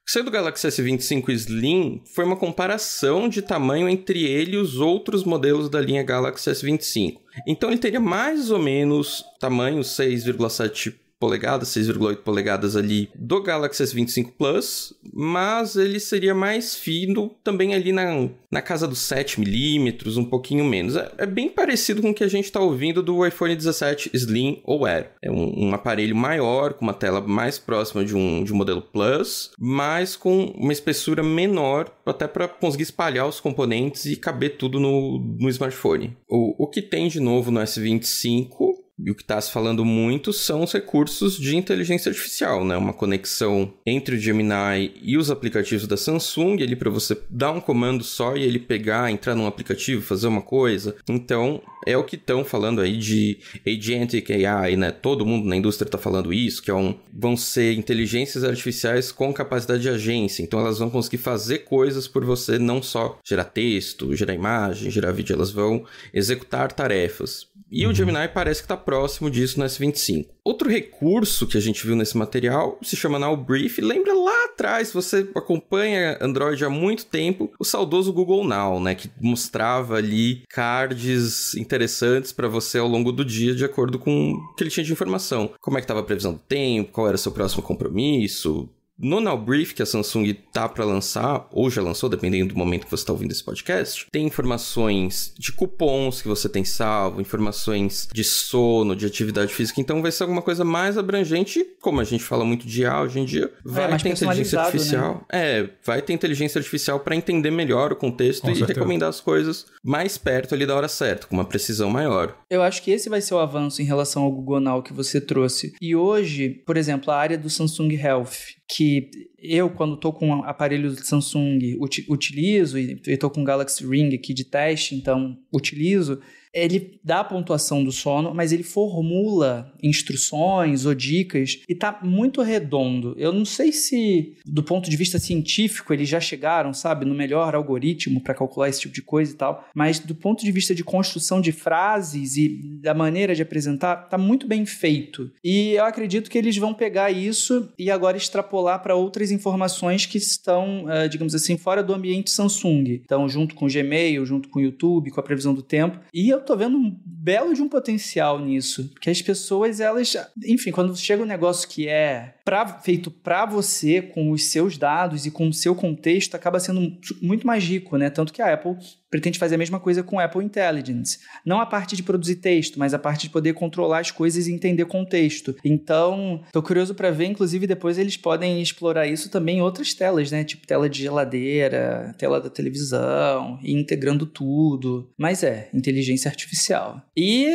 Sendo o Galaxy S25 Slim, foi uma comparação de tamanho entre ele e os outros modelos da linha Galaxy S25. Então ele teria mais ou menos tamanho 6,7 polegadas, 6,8 polegadas ali do Galaxy S25 Plus, mas ele seria mais fino também ali na casa dos 7mm, um pouquinho menos. É bem parecido com o que a gente está ouvindo do iPhone 17 Slim ou Air. É um aparelho maior, com uma tela mais próxima de um modelo Plus, mas com uma espessura menor, até para conseguir espalhar os componentes e caber tudo no smartphone. O que tem de novo no S25... E o que está se falando muito são os recursos de inteligência artificial, né? Uma conexão entre o Gemini e os aplicativos da Samsung, ali para você dar um comando só e ele pegar, entrar num aplicativo, fazer uma coisa. Então, é o que estão falando aí de Agentic AI, né? Todo mundo na indústria está falando isso, que vão ser inteligências artificiais com capacidade de agência. Então, elas vão conseguir fazer coisas por você, não só gerar texto, gerar imagem, gerar vídeo, elas vão executar tarefas. E o Gemini parece que está próximo disso no S25. Outro recurso que a gente viu nesse material se chama Now Brief. Lembra lá atrás, se você acompanha Android há muito tempo, o saudoso Google Now, né? Que mostrava ali cards interessantes para você ao longo do dia, de acordo com o que ele tinha de informação. Como é que estava a previsão do tempo, qual era o seu próximo compromisso... No Now Brief, que a Samsung tá para lançar, ou já lançou, dependendo do momento que você está ouvindo esse podcast, tem informações de cupons que você tem salvo, informações de sono, de atividade física. Então vai ser alguma coisa mais abrangente, como a gente fala muito de IA hoje em dia. Vai ter inteligência artificial. Né? Vai ter inteligência artificial para entender melhor o contexto e recomendar as coisas mais perto ali da hora certa, com uma precisão maior. Eu acho que esse vai ser o avanço em relação ao Google Now que você trouxe. E hoje, por exemplo, a área do Samsung Health, que eu, quando estou com um aparelho do Samsung, utilizo, e estou com o Galaxy Ring aqui de teste, então utilizo, ele dá a pontuação do sono, mas ele formula instruções ou dicas e tá muito redondo. Eu não sei se, do ponto de vista científico, eles já chegaram, sabe, no melhor algoritmo para calcular esse tipo de coisa e tal, mas do ponto de vista de construção de frases e da maneira de apresentar, tá muito bem feito. E eu acredito que eles vão pegar isso e agora extrapolar para outras informações que estão, digamos assim, fora do ambiente Samsung. Então, junto com o Gmail, junto com o YouTube, com a previsão do tempo. E eu tô vendo um belo de um potencial nisso. Porque as pessoas, elas... Enfim, quando chega um negócio que é feito para você, com os seus dados e com o seu contexto, acaba sendo muito mais rico, né? Tanto que a Apple pretende fazer a mesma coisa com o Apple Intelligence. Não a parte de produzir texto, mas a parte de poder controlar as coisas e entender contexto. Então, tô curioso para ver, inclusive, depois eles podem explorar isso também em outras telas, né? Tipo tela de geladeira, tela da televisão, e integrando tudo. Mas inteligência artificial. E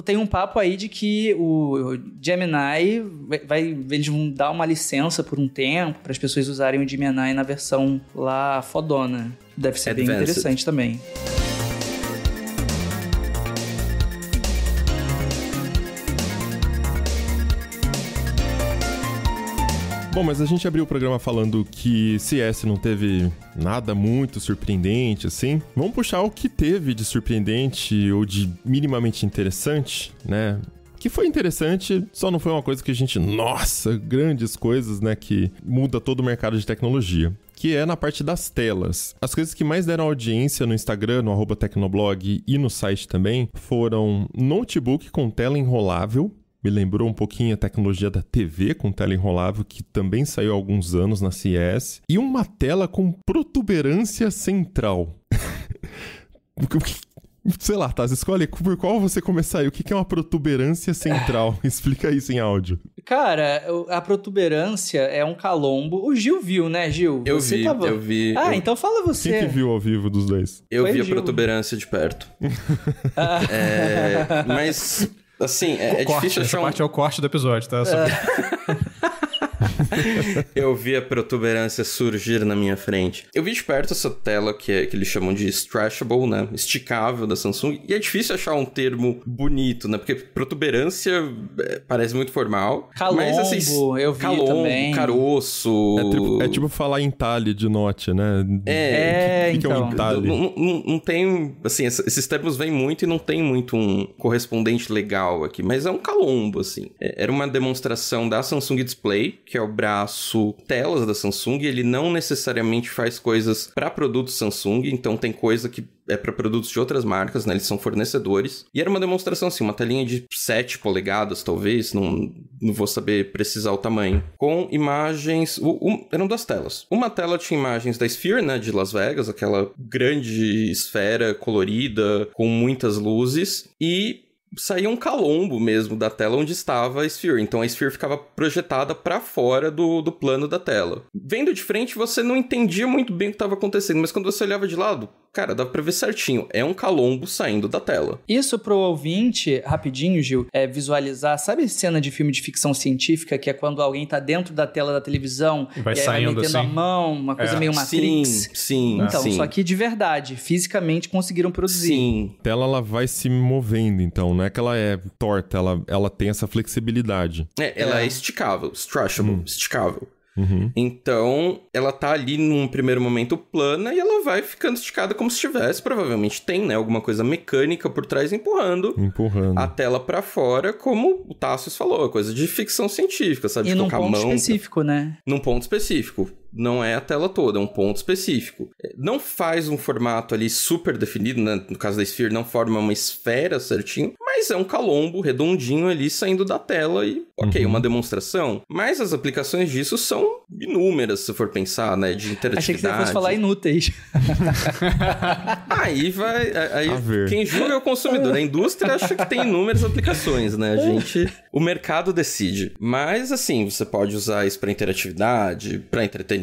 tem um papo aí de que o Gemini eles vão dar uma licença por um tempo para as pessoas usarem o Gemini na versão lá fodona. Deve ser bem interessante também. Bom, mas a gente abriu o programa falando que CS não teve nada muito surpreendente, assim. Vamos puxar o que teve de surpreendente ou de minimamente interessante, né? Que foi interessante, só não foi uma coisa que a gente... Nossa, grandes coisas, né? Que muda todo o mercado de tecnologia. Que é na parte das telas. As coisas que mais deram audiência no Instagram, no @Tecnoblog e no site também, foram notebook com tela enrolável. Me lembrou um pouquinho a tecnologia da TV com tela enrolável, que também saiu há alguns anos na CES. E uma tela com protuberância central. Sei lá, Taz, escolhe por qual você começar aí. O que é uma protuberância central? Explica isso em áudio. Cara, a protuberância é um calombo. O Gil viu, né, Gil? Eu vi. Então fala você. Quem que viu ao vivo dos dois? Eu vi a protuberância de perto. Mas, assim, é difícil achar Essa parte é o corte do episódio, tá? Eu vi a protuberância surgir na minha frente. Eu vi de perto essa tela que eles chamam de stretchable, né? Esticável da Samsung. E é difícil achar um termo bonito, né? Porque protuberância parece muito formal. Calombo, mas, assim, eu vi também. Caroço. É tipo falar entalhe de note, né? O que é um entalhe? Não tem... Assim, esses termos vêm muito e não tem muito um correspondente legal aqui. Mas é um calombo, assim. Era uma demonstração da Samsung Display, que é o braço telas da Samsung. Ele não necessariamente faz coisas para produtos Samsung, então tem coisa que é para produtos de outras marcas, né? Eles são fornecedores. E era uma demonstração, assim, uma telinha de 7 polegadas, talvez, não vou saber precisar o tamanho, com imagens... eram 2 telas. Uma tela tinha imagens da Sphere, né, de Las Vegas, aquela grande esfera colorida, com muitas luzes, e saía um calombo mesmo da tela onde estava a Sphere. Então a Sphere ficava projetada para fora do plano da tela. Vendo de frente, você não entendia muito bem o que estava acontecendo, mas quando você olhava de lado, cara, dá pra ver certinho. É um calombo saindo da tela. Isso pro ouvinte, rapidinho, Gil, visualizar. Sabe cena de filme de ficção científica, que é quando alguém tá dentro da tela da televisão e vai saindo metendo assim a mão, uma coisa meio Matrix? Sim. Então, só que de verdade, fisicamente conseguiram produzir. Sim. A tela, ela vai se movendo, então. Não é que ela é torta, ela tem essa flexibilidade. Ela é esticável, stretchable, esticável. Uhum. Então, ela tá ali num primeiro momento plana e ela vai ficando esticada como se tivesse. Provavelmente tem, né, alguma coisa mecânica por trás empurrando a tela pra fora, como o Tassius falou, coisa de ficção científica, sabe? E de num tocar a ponto mão, específico, né? Num ponto específico. Não é a tela toda, é um ponto específico. Não faz um formato ali super definido, né? No caso da Sphere, não forma uma esfera certinho, mas é um calombo redondinho ali saindo da tela e, ok, uma demonstração. Mas as aplicações disso são inúmeras, se for pensar, né? De interatividade. Achei que você fosse falar inúteis. Aí quem julga é o consumidor. A indústria acha que tem inúmeras aplicações, né? O mercado decide. Mas, assim, você pode usar isso para interatividade, para entretenimento,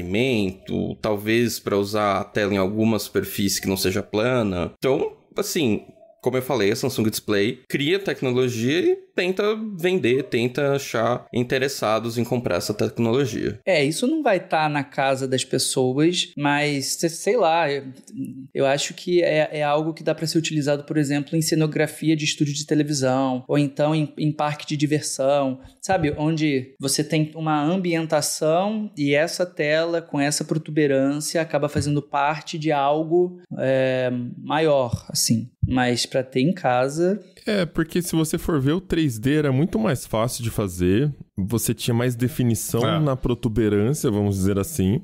talvez para usar a tela em alguma superfície que não seja plana. Então, assim, como eu falei, a Samsung Display cria tecnologia e tenta vender, tenta achar interessados em comprar essa tecnologia. Isso não vai estar na casa das pessoas, mas, sei lá, eu acho que é algo que dá para ser utilizado, por exemplo, em cenografia de estúdio de televisão, ou então em parque de diversão, sabe? Onde você tem uma ambientação e essa tela com essa protuberância acaba fazendo parte de algo maior, assim. Mas para ter em casa... porque se você for ver, o 3D era muito mais fácil de fazer. Você tinha mais definição na protuberância, vamos dizer assim.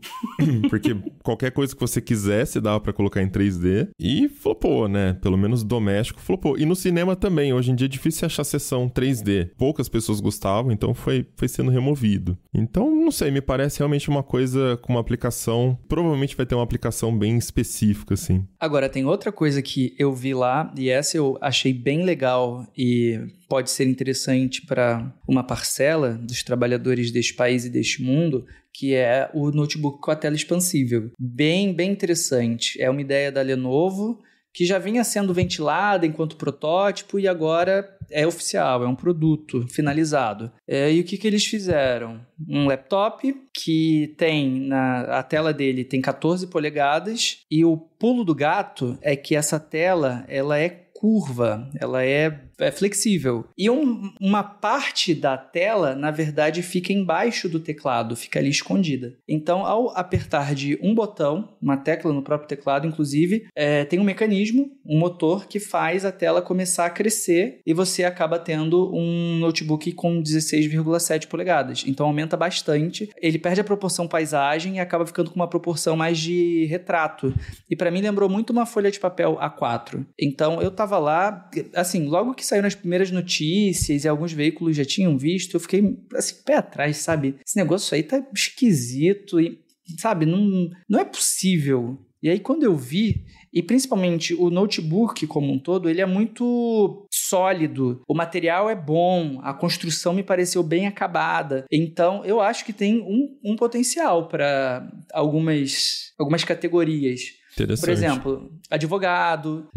Porque qualquer coisa que você quisesse dava pra colocar em 3D. E flopou, né? Pelo menos doméstico flopou. E no cinema também. Hoje em dia é difícil achar sessão 3D. Poucas pessoas gostavam, então foi sendo removido. Então, não sei, me parece realmente uma coisa com uma aplicação... Provavelmente vai ter uma aplicação bem específica, assim. Agora, tem outra coisa que eu vi lá, e essa eu achei bem legal e pode ser interessante para uma parcela dos trabalhadores deste país e deste mundo, que é o notebook com a tela expansível. Bem interessante. É uma ideia da Lenovo, que já vinha sendo ventilada enquanto protótipo e agora é oficial, é um produto finalizado. E o que eles fizeram? Um laptop que tem, a tela dele tem 14 polegadas e o pulo do gato é que essa tela ela é curva, ela é flexível. E uma parte da tela, na verdade, fica embaixo do teclado, fica ali escondida. Então, ao apertar de um botão, uma tecla no próprio teclado, inclusive, tem um mecanismo, um motor que faz a tela começar a crescer e você acaba tendo um notebook com 16,7 polegadas. Então, aumenta bastante. Ele perde a proporção paisagem e acaba ficando com uma proporção mais de retrato. E para mim, lembrou muito uma folha de papel A4. Então, eu tava lá, assim, logo que saiu nas primeiras notícias e alguns veículos já tinham visto, eu fiquei, assim, pé atrás, sabe? Esse negócio aí tá esquisito e, sabe, não é possível. E aí, quando eu vi, e principalmente o notebook como um todo, ele é muito sólido, o material é bom, a construção me pareceu bem acabada. Então, eu acho que tem um potencial para algumas categorias. Por exemplo, advogado,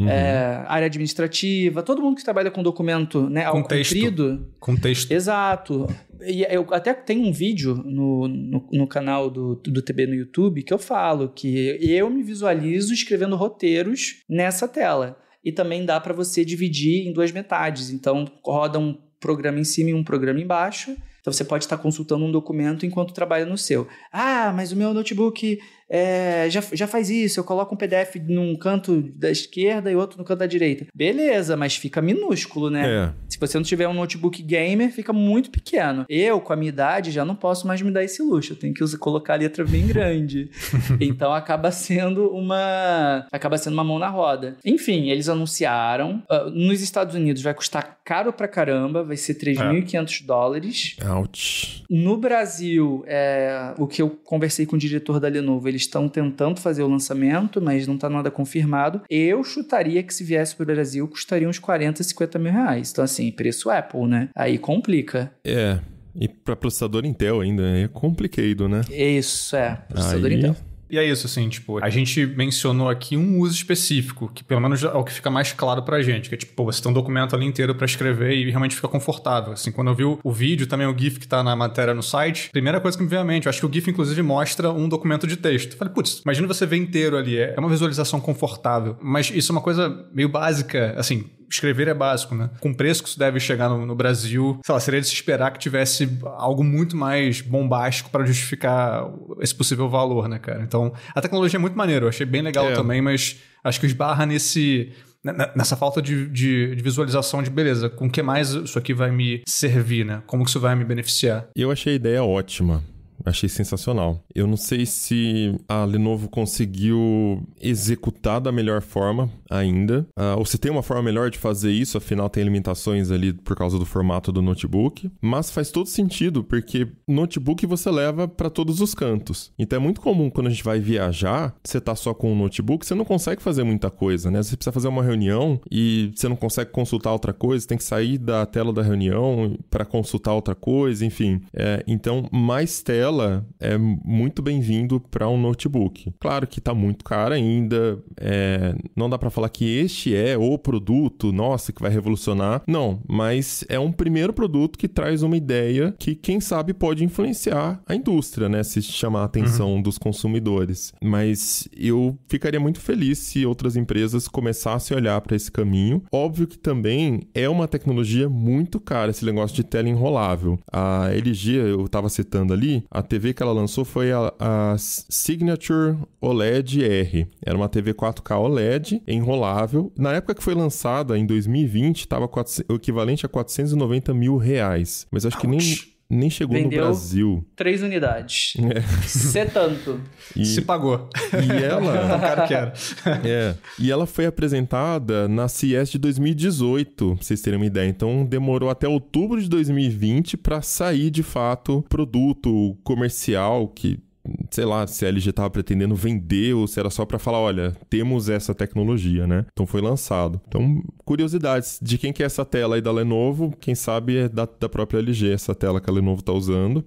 área administrativa, todo mundo que trabalha com documento, né, ao comprido. Contexto. Exato. E eu até tenho um vídeo no canal do TB no YouTube que eu falo que eu me visualizo escrevendo roteiros nessa tela. E também dá para você dividir em duas metades. Então, roda um programa em cima e um programa embaixo. Então, você pode estar consultando um documento enquanto trabalha no seu. Mas o meu notebook já faz isso. Eu coloco um PDF num canto da esquerda e outro no canto da direita. Beleza, mas fica minúsculo, né? Se você não tiver um notebook gamer, fica muito pequeno. Eu, com a minha idade, já não posso mais me dar esse luxo. Eu tenho que colocar a letra bem grande. Então, acaba sendo uma mão na roda. Enfim, eles anunciaram. Nos Estados Unidos vai custar caro pra caramba. Vai ser $3.500. Ouch. No Brasil, o que eu conversei com o diretor da Lenovo, eles estão tentando fazer o lançamento, mas não está nada confirmado. Eu chutaria que se viesse para o Brasil, custaria uns 40, 50 mil reais. Então, assim, preço Apple, né? Aí complica. E para processador Intel ainda, é complicado, né? Isso, processador Intel. E é isso, assim, tipo, a gente mencionou aqui um uso específico, que pelo menos é o que fica mais claro pra gente, que é tipo, você tem um documento ali inteiro pra escrever e realmente fica confortável. Assim, quando eu vi o vídeo, também o GIF que tá na matéria no site, primeira coisa que me veio à mente, eu acho que o GIF, inclusive, mostra um documento de texto. Eu falei, putz, imagina você ver inteiro ali, é uma visualização confortável, mas isso é uma coisa meio básica, assim, escrever é básico, né? Com o preço que isso deve chegar no Brasil, sei lá, seria de se esperar que tivesse algo muito mais bombástico para justificar esse possível valor, né, cara? Então, a tecnologia é muito maneira, eu achei bem legal também, mas acho que esbarra nessa falta de visualização de beleza, com o que mais isso aqui vai me servir, né? Como que isso vai me beneficiar? Eu achei a ideia ótima. Achei sensacional. Eu não sei se a Lenovo conseguiu executar da melhor forma ainda, ou se tem uma forma melhor de fazer isso, afinal tem limitações ali por causa do formato do notebook, mas faz todo sentido, porque notebook você leva para todos os cantos. Então é muito comum quando a gente vai viajar, você tá só com um notebook, você não consegue fazer muita coisa, né? Você precisa fazer uma reunião e você não consegue consultar outra coisa, tem que sair da tela da reunião para consultar outra coisa, enfim. Então, mais tela tela é muito bem-vindo para um notebook. Claro que tá muito caro ainda, não dá para falar que este é o produto, nossa, que vai revolucionar. Não, mas é um primeiro produto que traz uma ideia que, quem sabe, pode influenciar a indústria, né? Se chamar a atenção dos consumidores. Mas eu ficaria muito feliz se outras empresas começassem a olhar para esse caminho. Óbvio que também é uma tecnologia muito cara, esse negócio de tela enrolável. A LG, eu estava citando ali, a TV que ela lançou foi a Signature OLED R. Era uma TV 4K OLED enrolável. Na época que foi lançada, em 2020, estava o equivalente a R$490 mil. Mas acho que nem chegou no Brasil. 3 unidades. Se tanto. Se pagou. E ela... o cara quer. E ela foi apresentada na CES de 2018, pra vocês terem uma ideia. Então, demorou até outubro de 2020 para sair, de fato, produto comercial que... sei lá, se a LG estava pretendendo vender ou se era só para falar, olha, temos essa tecnologia, né? Então foi lançado. Então, curiosidades de quem que é essa tela aí da Lenovo, quem sabe é da própria LG, essa tela que a Lenovo está usando.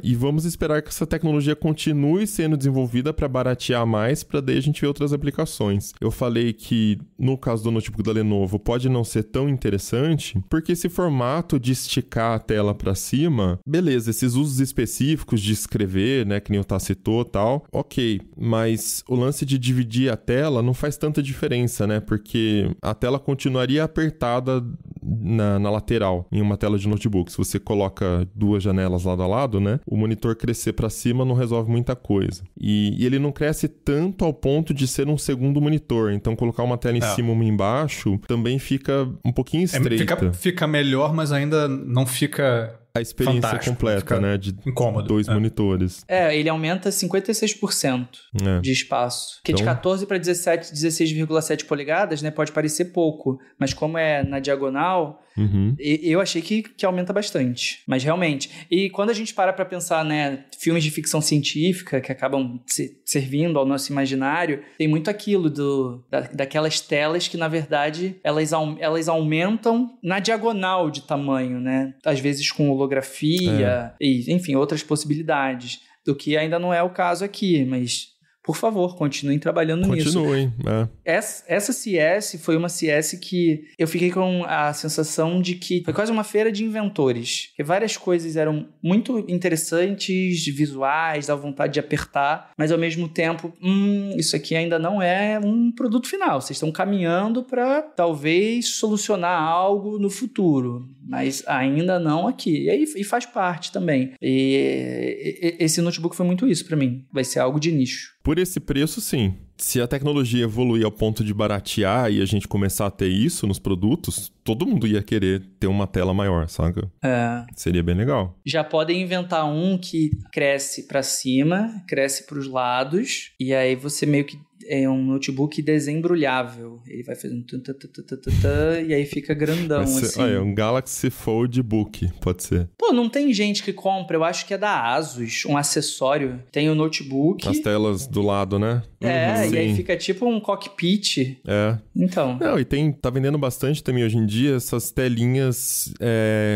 E vamos esperar que essa tecnologia continue sendo desenvolvida para baratear mais, para daí a gente ver outras aplicações. Eu falei que, no caso do notebook da Lenovo, pode não ser tão interessante, porque esse formato de esticar a tela para cima, beleza, esses usos específicos de escrever, né, que nem o Tá citou e tal, ok, mas o lance de dividir a tela não faz tanta diferença, né? Porque a tela continuaria apertada na lateral, em uma tela de notebook. Se você coloca 2 janelas lado a lado, né? O monitor crescer para cima não resolve muita coisa. E ele não cresce tanto ao ponto de ser um segundo monitor. Então, colocar uma tela em cima e uma embaixo também fica um pouquinho estreita. Fica melhor, mas ainda não fica... a experiência completa, né? De incômodo. 2 monitores. Ele aumenta 56% de espaço. Porque de 14 para 16,7 polegadas, né? Pode parecer pouco. Mas como é na diagonal, eu achei que aumenta bastante. Mas realmente. E quando a gente para pensar, né? Filmes de ficção científica que acabam servindo ao nosso imaginário, tem muito aquilo daquelas telas que, na verdade, elas aumentam na diagonal de tamanho, né? Às vezes com holografia e, enfim, outras possibilidades, do que ainda não é o caso aqui, mas, por favor, continuem trabalhando nisso. Continuem. Essa CES foi uma CES que eu fiquei com a sensação de que foi quase uma feira de inventores, que várias coisas eram muito interessantes, visuais, dava vontade de apertar, mas ao mesmo tempo, isso aqui ainda não é um produto final, vocês estão caminhando para talvez solucionar algo no futuro, mas ainda não aqui. E faz parte também. E esse notebook foi muito isso para mim. Vai ser algo de nicho. Por esse preço, sim. Se a tecnologia evoluir ao ponto de baratear e a gente começar a ter isso nos produtos, todo mundo ia querer ter uma tela maior, saca? Seria bem legal. Já podem inventar um que cresce para cima, cresce para os lados, e aí você meio que é um notebook desembrulhável. Ele vai fazendo e aí fica grandão, assim. É um Galaxy Fold Book, pode ser. Pô, não tem gente que compra, eu acho que é da Asus, um acessório. Tem o notebook. As telas do lado, né? E aí fica tipo um cockpit. Então. Não, e tá vendendo bastante também hoje em dia essas telinhas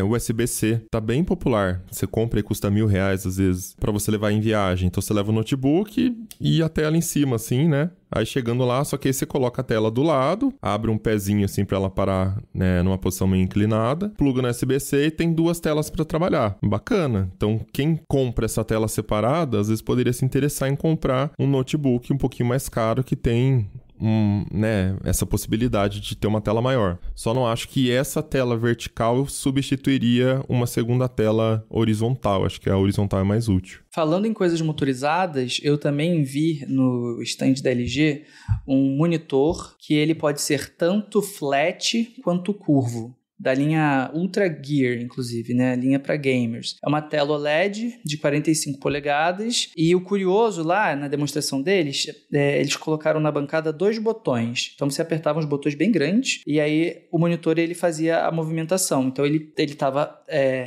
USB-C. Tá bem popular. Você compra e custa R$1.000 às vezes, pra você levar em viagem. Então você leva o notebook e a tela em cima, assim, né? Aí chegando lá, só que aí você coloca a tela do lado, abre um pezinho assim pra ela parar, né, numa posição meio inclinada, pluga no USB-C e tem 2 telas pra trabalhar. Bacana. Então, quem compra essa tela separada, às vezes poderia se interessar em comprar um notebook um pouquinho mais caro que tem essa possibilidade de ter uma tela maior. Só não acho que essa tela vertical substituiria uma segunda tela horizontal. Acho que a horizontal é mais útil. Falando em coisas motorizadas, eu também vi no stand da LG um monitor que ele pode ser tanto flat quanto curvo. Da linha Ultra Gear, inclusive, né? Linha para gamers. É uma tela OLED de 45 polegadas e o curioso lá, na demonstração deles, eles colocaram na bancada 2 botões. Então você apertava uns botões bem grandes e aí o monitor ele fazia a movimentação. Então ele estava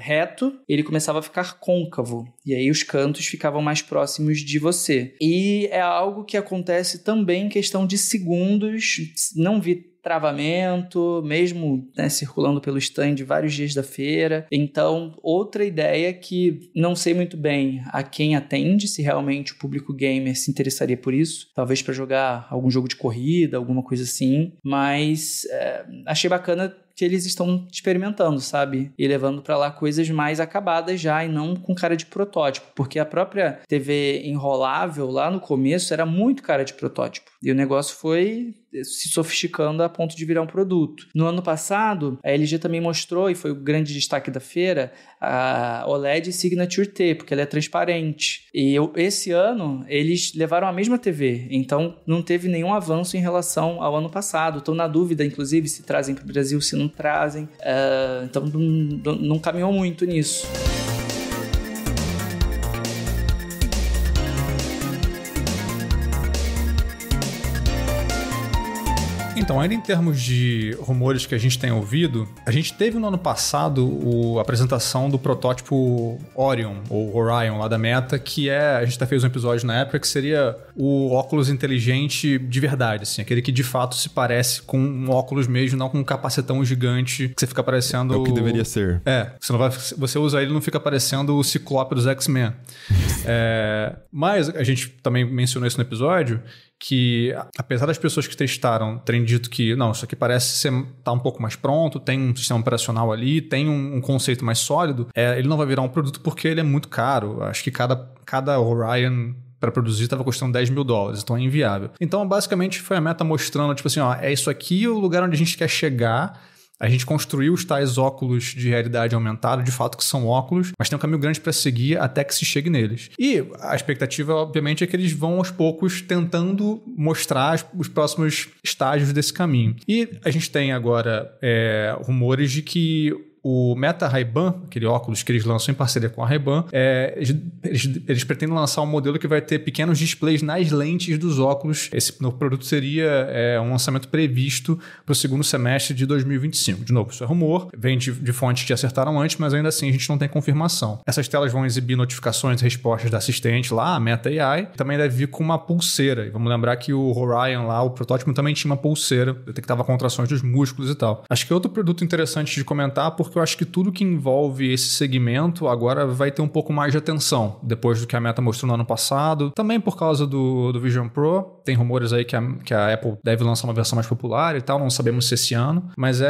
reto, ele começava a ficar côncavo e aí os cantos ficavam mais próximos de você. E é algo que acontece também em questão de segundos. Não vi travamento, mesmo, né, circulando pelo stand vários dias da feira. Então, outra ideia que não sei muito bem a quem atende, se realmente o público gamer se interessaria por isso, talvez para jogar algum jogo de corrida, alguma coisa assim, mas achei bacana que eles estão experimentando, sabe? E levando pra lá coisas mais acabadas já e não com cara de protótipo, porque a própria TV enrolável lá no começo era muito cara de protótipo. E o negócio foi se sofisticando a ponto de virar um produto. No ano passado, a LG também mostrou, e foi o grande destaque da feira, a OLED Signature T, porque ela é transparente. E esse ano, eles levaram a mesma TV, então não teve nenhum avanço em relação ao ano passado. Estou na dúvida, inclusive, se trazem para o Brasil, se não trazem. Então não caminhou muito nisso. Então, ainda em termos de rumores que a gente tem ouvido, a gente teve no ano passado a apresentação do protótipo Orion, ou Orion lá da Meta, que a gente até fez um episódio na época, que seria o óculos inteligente de verdade, assim, aquele que de fato se parece com um óculos mesmo, não com um capacetão gigante que você fica parecendo... É o que deveria ser. Você usa ele e não fica parecendo o Ciclope dos X-Men. Mas a gente também mencionou isso no episódio, que apesar das pessoas que testaram terem dito que não, isso aqui parece estar um pouco mais pronto, tem um sistema operacional ali, tem um conceito mais sólido, ele não vai virar um produto porque ele é muito caro. Acho que cada Orion para produzir estava custando $10 mil, então é inviável. Então basicamente foi a Meta mostrando, tipo assim, é isso aqui o lugar onde a gente quer chegar. A gente construiu os tais óculos de realidade aumentada, de fato que são óculos, mas tem um caminho grande para seguir até que se chegue neles. E a expectativa, obviamente, é que eles vão aos poucos tentando mostrar os próximos estágios desse caminho. E a gente tem agora rumores de que o Meta Ray-Ban, aquele óculos que eles lançam em parceria com a Ray-Ban, eles pretendem lançar um modelo que vai ter pequenos displays nas lentes dos óculos. Esse novo produto seria um lançamento previsto para o segundo semestre de 2025. De novo, isso é rumor, vem de fontes que acertaram antes, mas ainda assim a gente não tem confirmação. Essas telas vão exibir notificações e respostas da assistente lá, a Meta AI. Também deve vir com uma pulseira. E vamos lembrar que o Orion lá, o protótipo, também tinha uma pulseira, detectava contrações dos músculos e tal. Acho que é outro produto interessante de comentar, porque eu acho que tudo que envolve esse segmento agora vai ter um pouco mais de atenção, depois do que a Meta mostrou no ano passado. Também por causa do Vision Pro. Tem rumores aí que a Apple deve lançar uma versão mais popular e tal, não sabemos se esse ano. Mas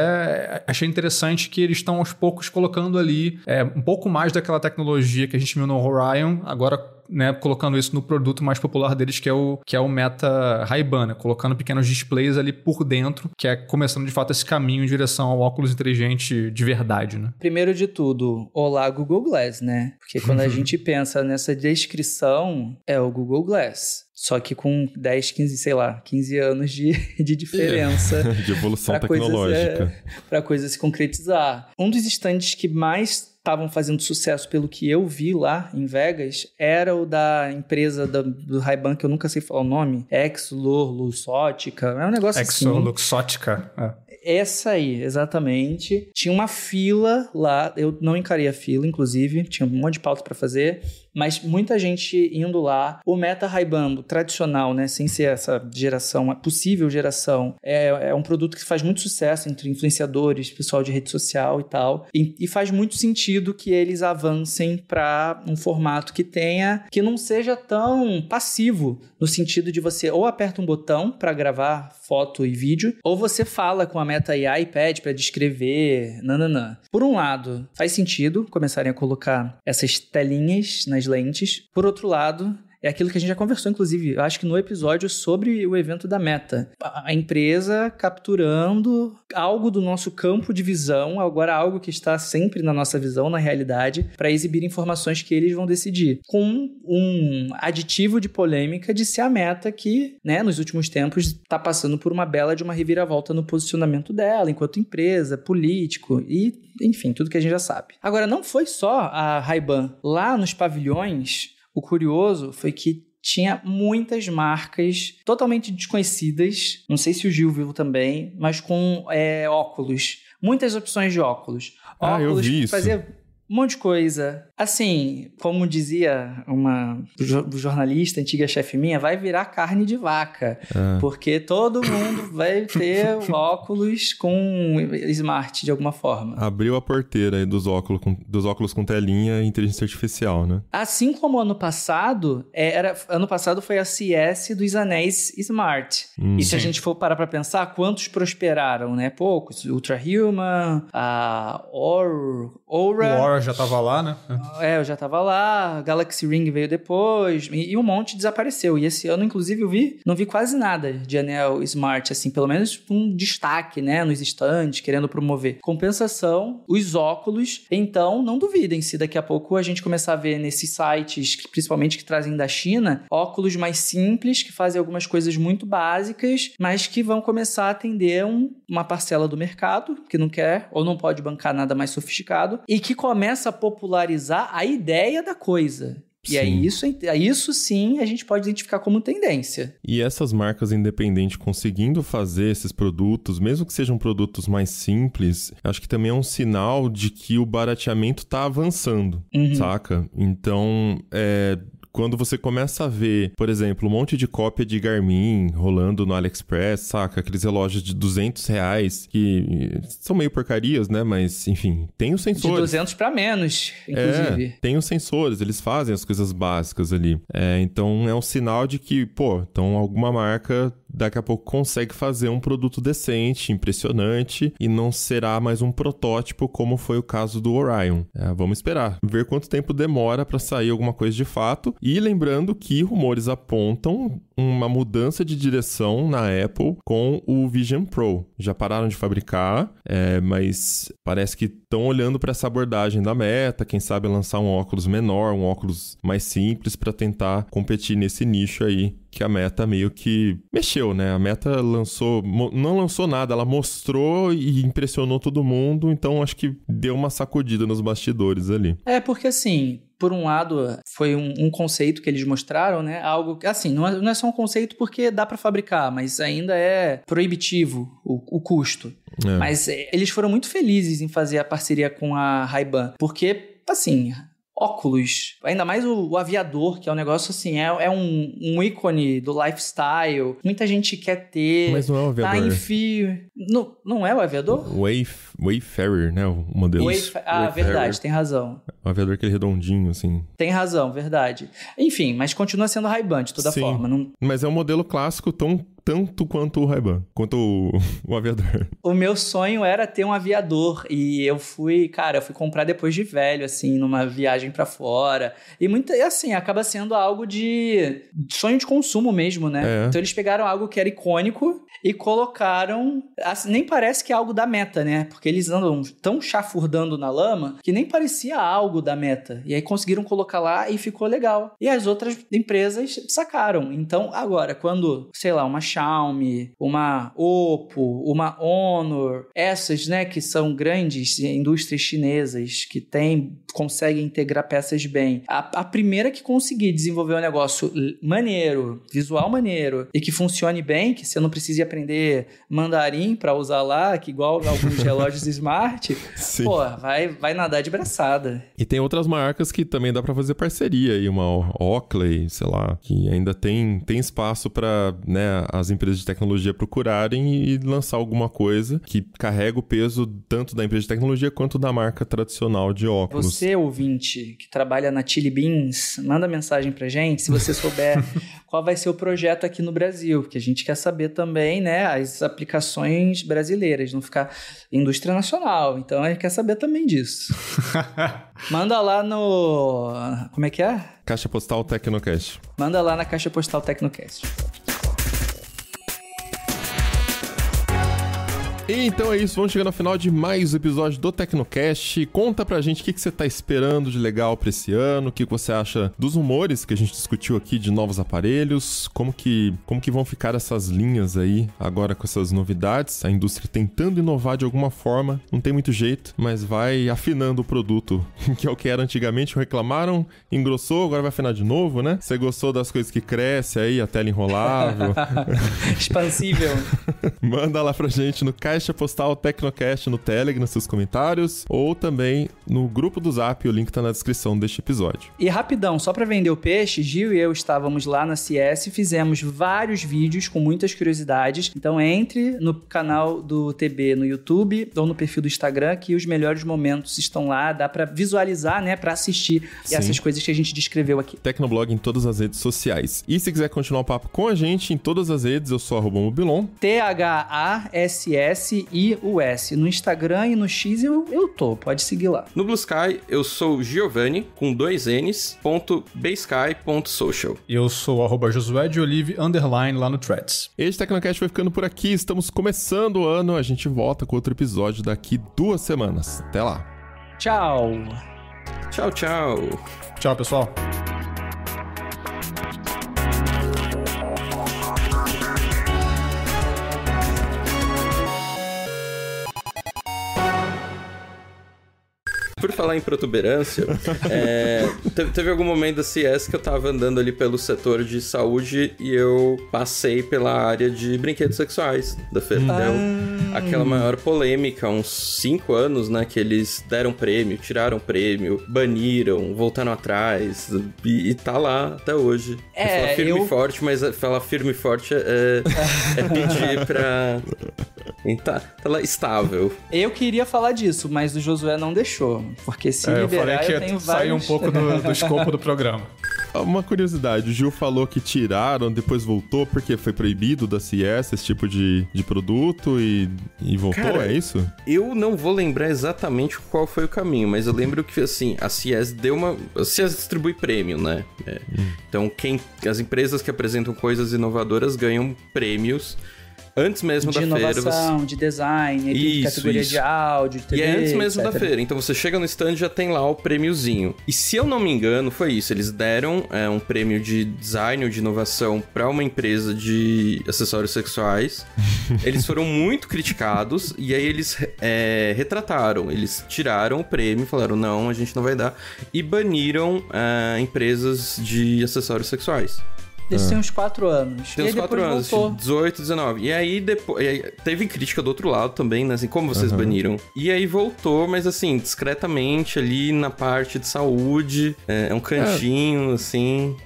achei interessante que eles estão aos poucos colocando ali um pouco mais daquela tecnologia que a gente viu no Orion, agora, né, colocando isso no produto mais popular deles, que é o Meta Ray-Ban, né, colocando pequenos displays ali por dentro, que é começando de fato esse caminho em direção ao óculos inteligente de verdade, né? Primeiro de tudo, olá Google Glass, né? Porque quando a gente pensa nessa descrição, é o Google Glass. Só que com 10, 15 anos de diferença. De evolução tecnológica. Para a coisa se concretizar. Um dos estandes que mais estavam fazendo sucesso, pelo que eu vi lá em Vegas, era o da empresa do Ray-Ban, que eu nunca sei falar o nome. Exoluxótica. É um negócio assim. Exoluxótica. Essa aí, exatamente. Tinha uma fila lá, eu não encarei a fila, inclusive, tinha um monte de pauta para fazer, mas muita gente indo lá. O Meta Ray-Ban tradicional, né, sem ser essa geração, a possível geração, é um produto que faz muito sucesso entre influenciadores, pessoal de rede social e tal, e faz muito sentido que eles avancem para um formato que não seja tão passivo, no sentido de você ou aperta um botão para gravar foto e vídeo, ou você fala com a Meta AI e pede para descrever, nananã. Por um lado, faz sentido começarem a colocar essas telinhas nas lentes. Por outro lado, é aquilo que a gente já conversou, inclusive, eu acho que no episódio sobre o evento da Meta. A empresa capturando algo do nosso campo de visão, agora algo que está sempre na nossa visão, na realidade, para exibir informações que eles vão decidir. Com um aditivo de polêmica de ser a Meta que, né, nos últimos tempos, está passando por uma bela de uma reviravolta no posicionamento dela, enquanto empresa, político e, enfim, tudo que a gente já sabe. Agora, não foi só a Ray-Ban. Lá nos pavilhões, o curioso foi que tinha muitas marcas totalmente desconhecidas, não sei se o Gil viu também, mas com óculos. Muitas opções de óculos. Eu vi isso. Um monte de coisa. Assim, como dizia uma jornalista, antiga chefe minha, vai virar carne de vaca. Porque todo mundo vai ter óculos com smart de alguma forma. Abriu a porteira aí dos óculos com telinha e inteligência artificial, né? Assim como ano passado foi a CS dos anéis Smart. E se a gente for parar pra pensar, quantos prosperaram, né? Poucos. Ultra Human, a Aura. O Aura já tava lá, né? Eu já tava lá. Galaxy Ring veio depois. E um monte desapareceu. E esse ano, inclusive, não vi quase nada de anel Smart, assim. Pelo menos um destaque, né? Nos stands, querendo promover. Compensação, os óculos. Então, não duvidem se daqui a pouco a gente começar a ver nesses sites, principalmente que trazem da China, óculos mais simples, que fazem algumas coisas muito básicas, mas que vão começar a atender uma parcela do mercado, que não quer ou não pode bancar nada mais sofisticado, e que começa a popularizar a ideia da coisa. E isso sim a gente pode identificar como tendência. E essas marcas independentes conseguindo fazer esses produtos, mesmo que sejam produtos mais simples, acho que também é um sinal de que o barateamento tá avançando, saca? Então, quando você começa a ver, por exemplo, um monte de cópia de Garmin rolando no AliExpress, saca? Aqueles relógios de R$200 que são meio porcarias, né? Mas, enfim, tem os sensores. De 200 para menos, inclusive. Tem os sensores, eles fazem as coisas básicas ali. Então, é um sinal de que, então alguma marca daqui a pouco consegue fazer um produto decente, impressionante, e não será mais um protótipo como foi o caso do Orion. Vamos esperar, ver quanto tempo demora para sair alguma coisa de fato. E lembrando que rumores apontam uma mudança de direção na Apple com o Vision Pro. Já pararam de fabricar, mas parece que estão olhando para essa abordagem da Meta, quem sabe lançar um óculos menor, um óculos mais simples para tentar competir nesse nicho aí que a Meta meio que mexeu, né? A Meta não lançou nada, ela mostrou e impressionou todo mundo, então acho que deu uma sacudida nos bastidores ali. Porque assim, por um lado, foi um conceito que eles mostraram, né? Algo que, assim, não é só um conceito porque dá para fabricar, mas ainda é proibitivo o custo. Mas eles foram muito felizes em fazer a parceria com a Ray-Ban, porque, assim, óculos, ainda mais o aviador, que é um negócio assim, é um ícone do lifestyle, muita gente quer ter. Mas não é o aviador. Tá em fio. Não é o aviador? Wayfarer, né, o modelo. Wayfarer. Verdade, tem razão. O aviador aquele redondinho, assim. Tem razão, verdade. Enfim, mas continua sendo Ray-Ban de toda forma. Mas é um modelo clássico tanto quanto o Ray-Ban, quanto o aviador. O meu sonho era ter um aviador e eu fui comprar depois de velho, assim, numa viagem pra fora. E assim, acaba sendo algo de sonho de consumo mesmo, né? Então eles pegaram algo que era icônico e colocaram... Assim, nem parece que é algo da Meta, né? Porque eles andam tão chafurdando na lama que nem parecia algo da Meta. E aí conseguiram colocar lá e ficou legal. E as outras empresas sacaram. Então, agora, quando, sei lá, uma Xiaomi, uma Oppo, uma Honor, essas, né, que são grandes indústrias chinesas que conseguem integrar peças bem. A primeira que conseguir desenvolver um negócio maneiro, visual maneiro, e que funcione bem, que você não precise aprender mandarim para usar lá, que igual alguns relógios smart, vai nadar de braçada. E tem outras marcas que também dá para fazer parceria aí, uma Oakley, sei lá, que ainda tem espaço para, né, as empresas de tecnologia procurarem e lançar alguma coisa que carrega o peso tanto da empresa de tecnologia quanto da marca tradicional de óculos. Você, ouvinte, que trabalha na Chili Beans, manda mensagem pra gente se você souber qual vai ser o projeto aqui no Brasil, porque a gente quer saber também, né, as aplicações brasileiras, não ficar indústria nacional, então a gente quer saber também disso. Manda lá no... Como é que é? Caixa Postal Tecnocast. Manda lá na Caixa Postal Tecnocast. Então é isso, vamos chegando ao final de mais um episódio do Tecnocast. Conta pra gente o que você tá esperando de legal pra esse ano, o que você acha dos rumores que a gente discutiu aqui de novos aparelhos, como que vão ficar essas linhas aí agora com essas novidades, a indústria tentando inovar de alguma forma, não tem muito jeito, mas vai afinando o produto, que é o que era antigamente, reclamaram, engrossou, agora vai afinar de novo, né? Você gostou das coisas que crescem aí, a tela enrolável? Expansível. Manda lá pra gente no caixa postal Tecnocast no Telegram, nos seus comentários, ou também no grupo do Zap, o link tá na descrição deste episódio. E rapidão, só pra vender o peixe, Gil e eu estávamos lá na CS, fizemos vários vídeos com muitas curiosidades. Então entre no canal do TB no YouTube ou no perfil do Instagram, que os melhores momentos estão lá, dá pra visualizar, né, pra assistir essas coisas que a gente descreveu aqui. Tecnoblog em todas as redes sociais. E se quiser continuar o papo com a gente em todas as redes, eu sou @mobilon. THASSIUS. No Instagram e no X eu tô, pode seguir lá. No Blue Sky, eu sou Giovanni, com 2 N's, .bsky.social. E eu sou @josué_de_olive_ lá no Threads. Este Tecnocast vai ficando por aqui, estamos começando o ano, a gente volta com outro episódio daqui 2 semanas. Até lá. Tchau. Tchau, tchau. Tchau, pessoal. Por falar em protuberância, teve algum momento da CS que eu tava andando ali pelo setor de saúde e eu passei pela área de brinquedos sexuais da feira. Deu aquela maior polêmica, uns 5 anos, né, que eles deram prêmio, tiraram prêmio, baniram, voltaram atrás e tá lá até hoje. Falar firme e forte, mas falar firme e forte é pedir pra... Tá lá estável. Eu queria falar disso, mas o Josué não deixou. Porque se liberar, eu tenho vários... sair um pouco do escopo do programa. Uma curiosidade, o Gil falou que tiraram, depois voltou porque foi proibido da CS esse tipo de produto e voltou, cara, é isso? Eu não vou lembrar exatamente qual foi o caminho, mas eu lembro que, assim, a CS A CS distribui prêmio, né? Então, as empresas que apresentam coisas inovadoras ganham prêmios antes mesmo da feira. De inovação, de design, de categoria de áudio, de TV, e é antes mesmo etc. da feira. Então você chega no stand e já tem lá o prêmiozinho. E se eu não me engano, foi isso. Eles deram um prêmio de design ou de inovação para uma empresa de acessórios sexuais. Eles foram muito criticados e aí eles retrataram. Eles tiraram o prêmio, falaram, não, a gente não vai dar. E baniram empresas de acessórios sexuais. Isso tem uns 4 anos. Tem uns 4 anos, voltou. 18, 19. E aí, depois teve crítica do outro lado também, né? Assim, como vocês baniram? E aí voltou, mas assim, discretamente ali na parte de saúde. É um cantinho, assim.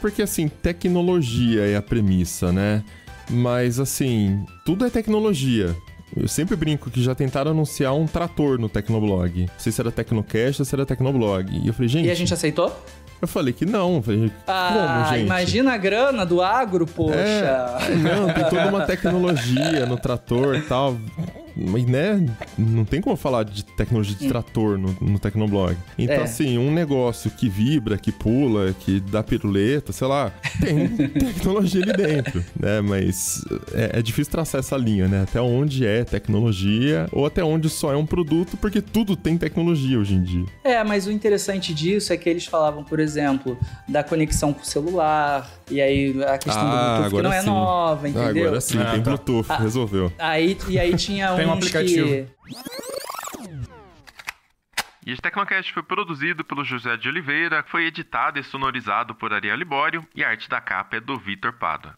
Porque assim, tecnologia é a premissa, né? Mas assim, tudo é tecnologia. Eu sempre brinco que já tentaram anunciar um trator no Tecnoblog. Não sei se era Tecnocast ou se era Tecnoblog. E eu falei, gente... E a gente aceitou? Eu falei que não. Eu falei, como, gente? Imagina a grana do agro, poxa. Não, tem toda uma tecnologia no trator e tal. Mas, né, não tem como falar de tecnologia de trator no Tecnoblog. Então, assim, um negócio que vibra, que pula, que dá piruleta, sei lá, tem tecnologia ali dentro, né? Mas é difícil traçar essa linha, né? Até onde é tecnologia ou até onde só é um produto, porque tudo tem tecnologia hoje em dia. Mas o interessante disso é que eles falavam, por exemplo, da conexão com o celular, e aí a questão do Bluetooth, que não é nova, entendeu? Agora sim, tem Bluetooth, resolveu. E aí tinha tem um aplicativo. E este Tecnocast foi produzido pelo José de Oliveira, foi editado e sonorizado por Ariel Libório e a arte da capa é do Vitor Pádua.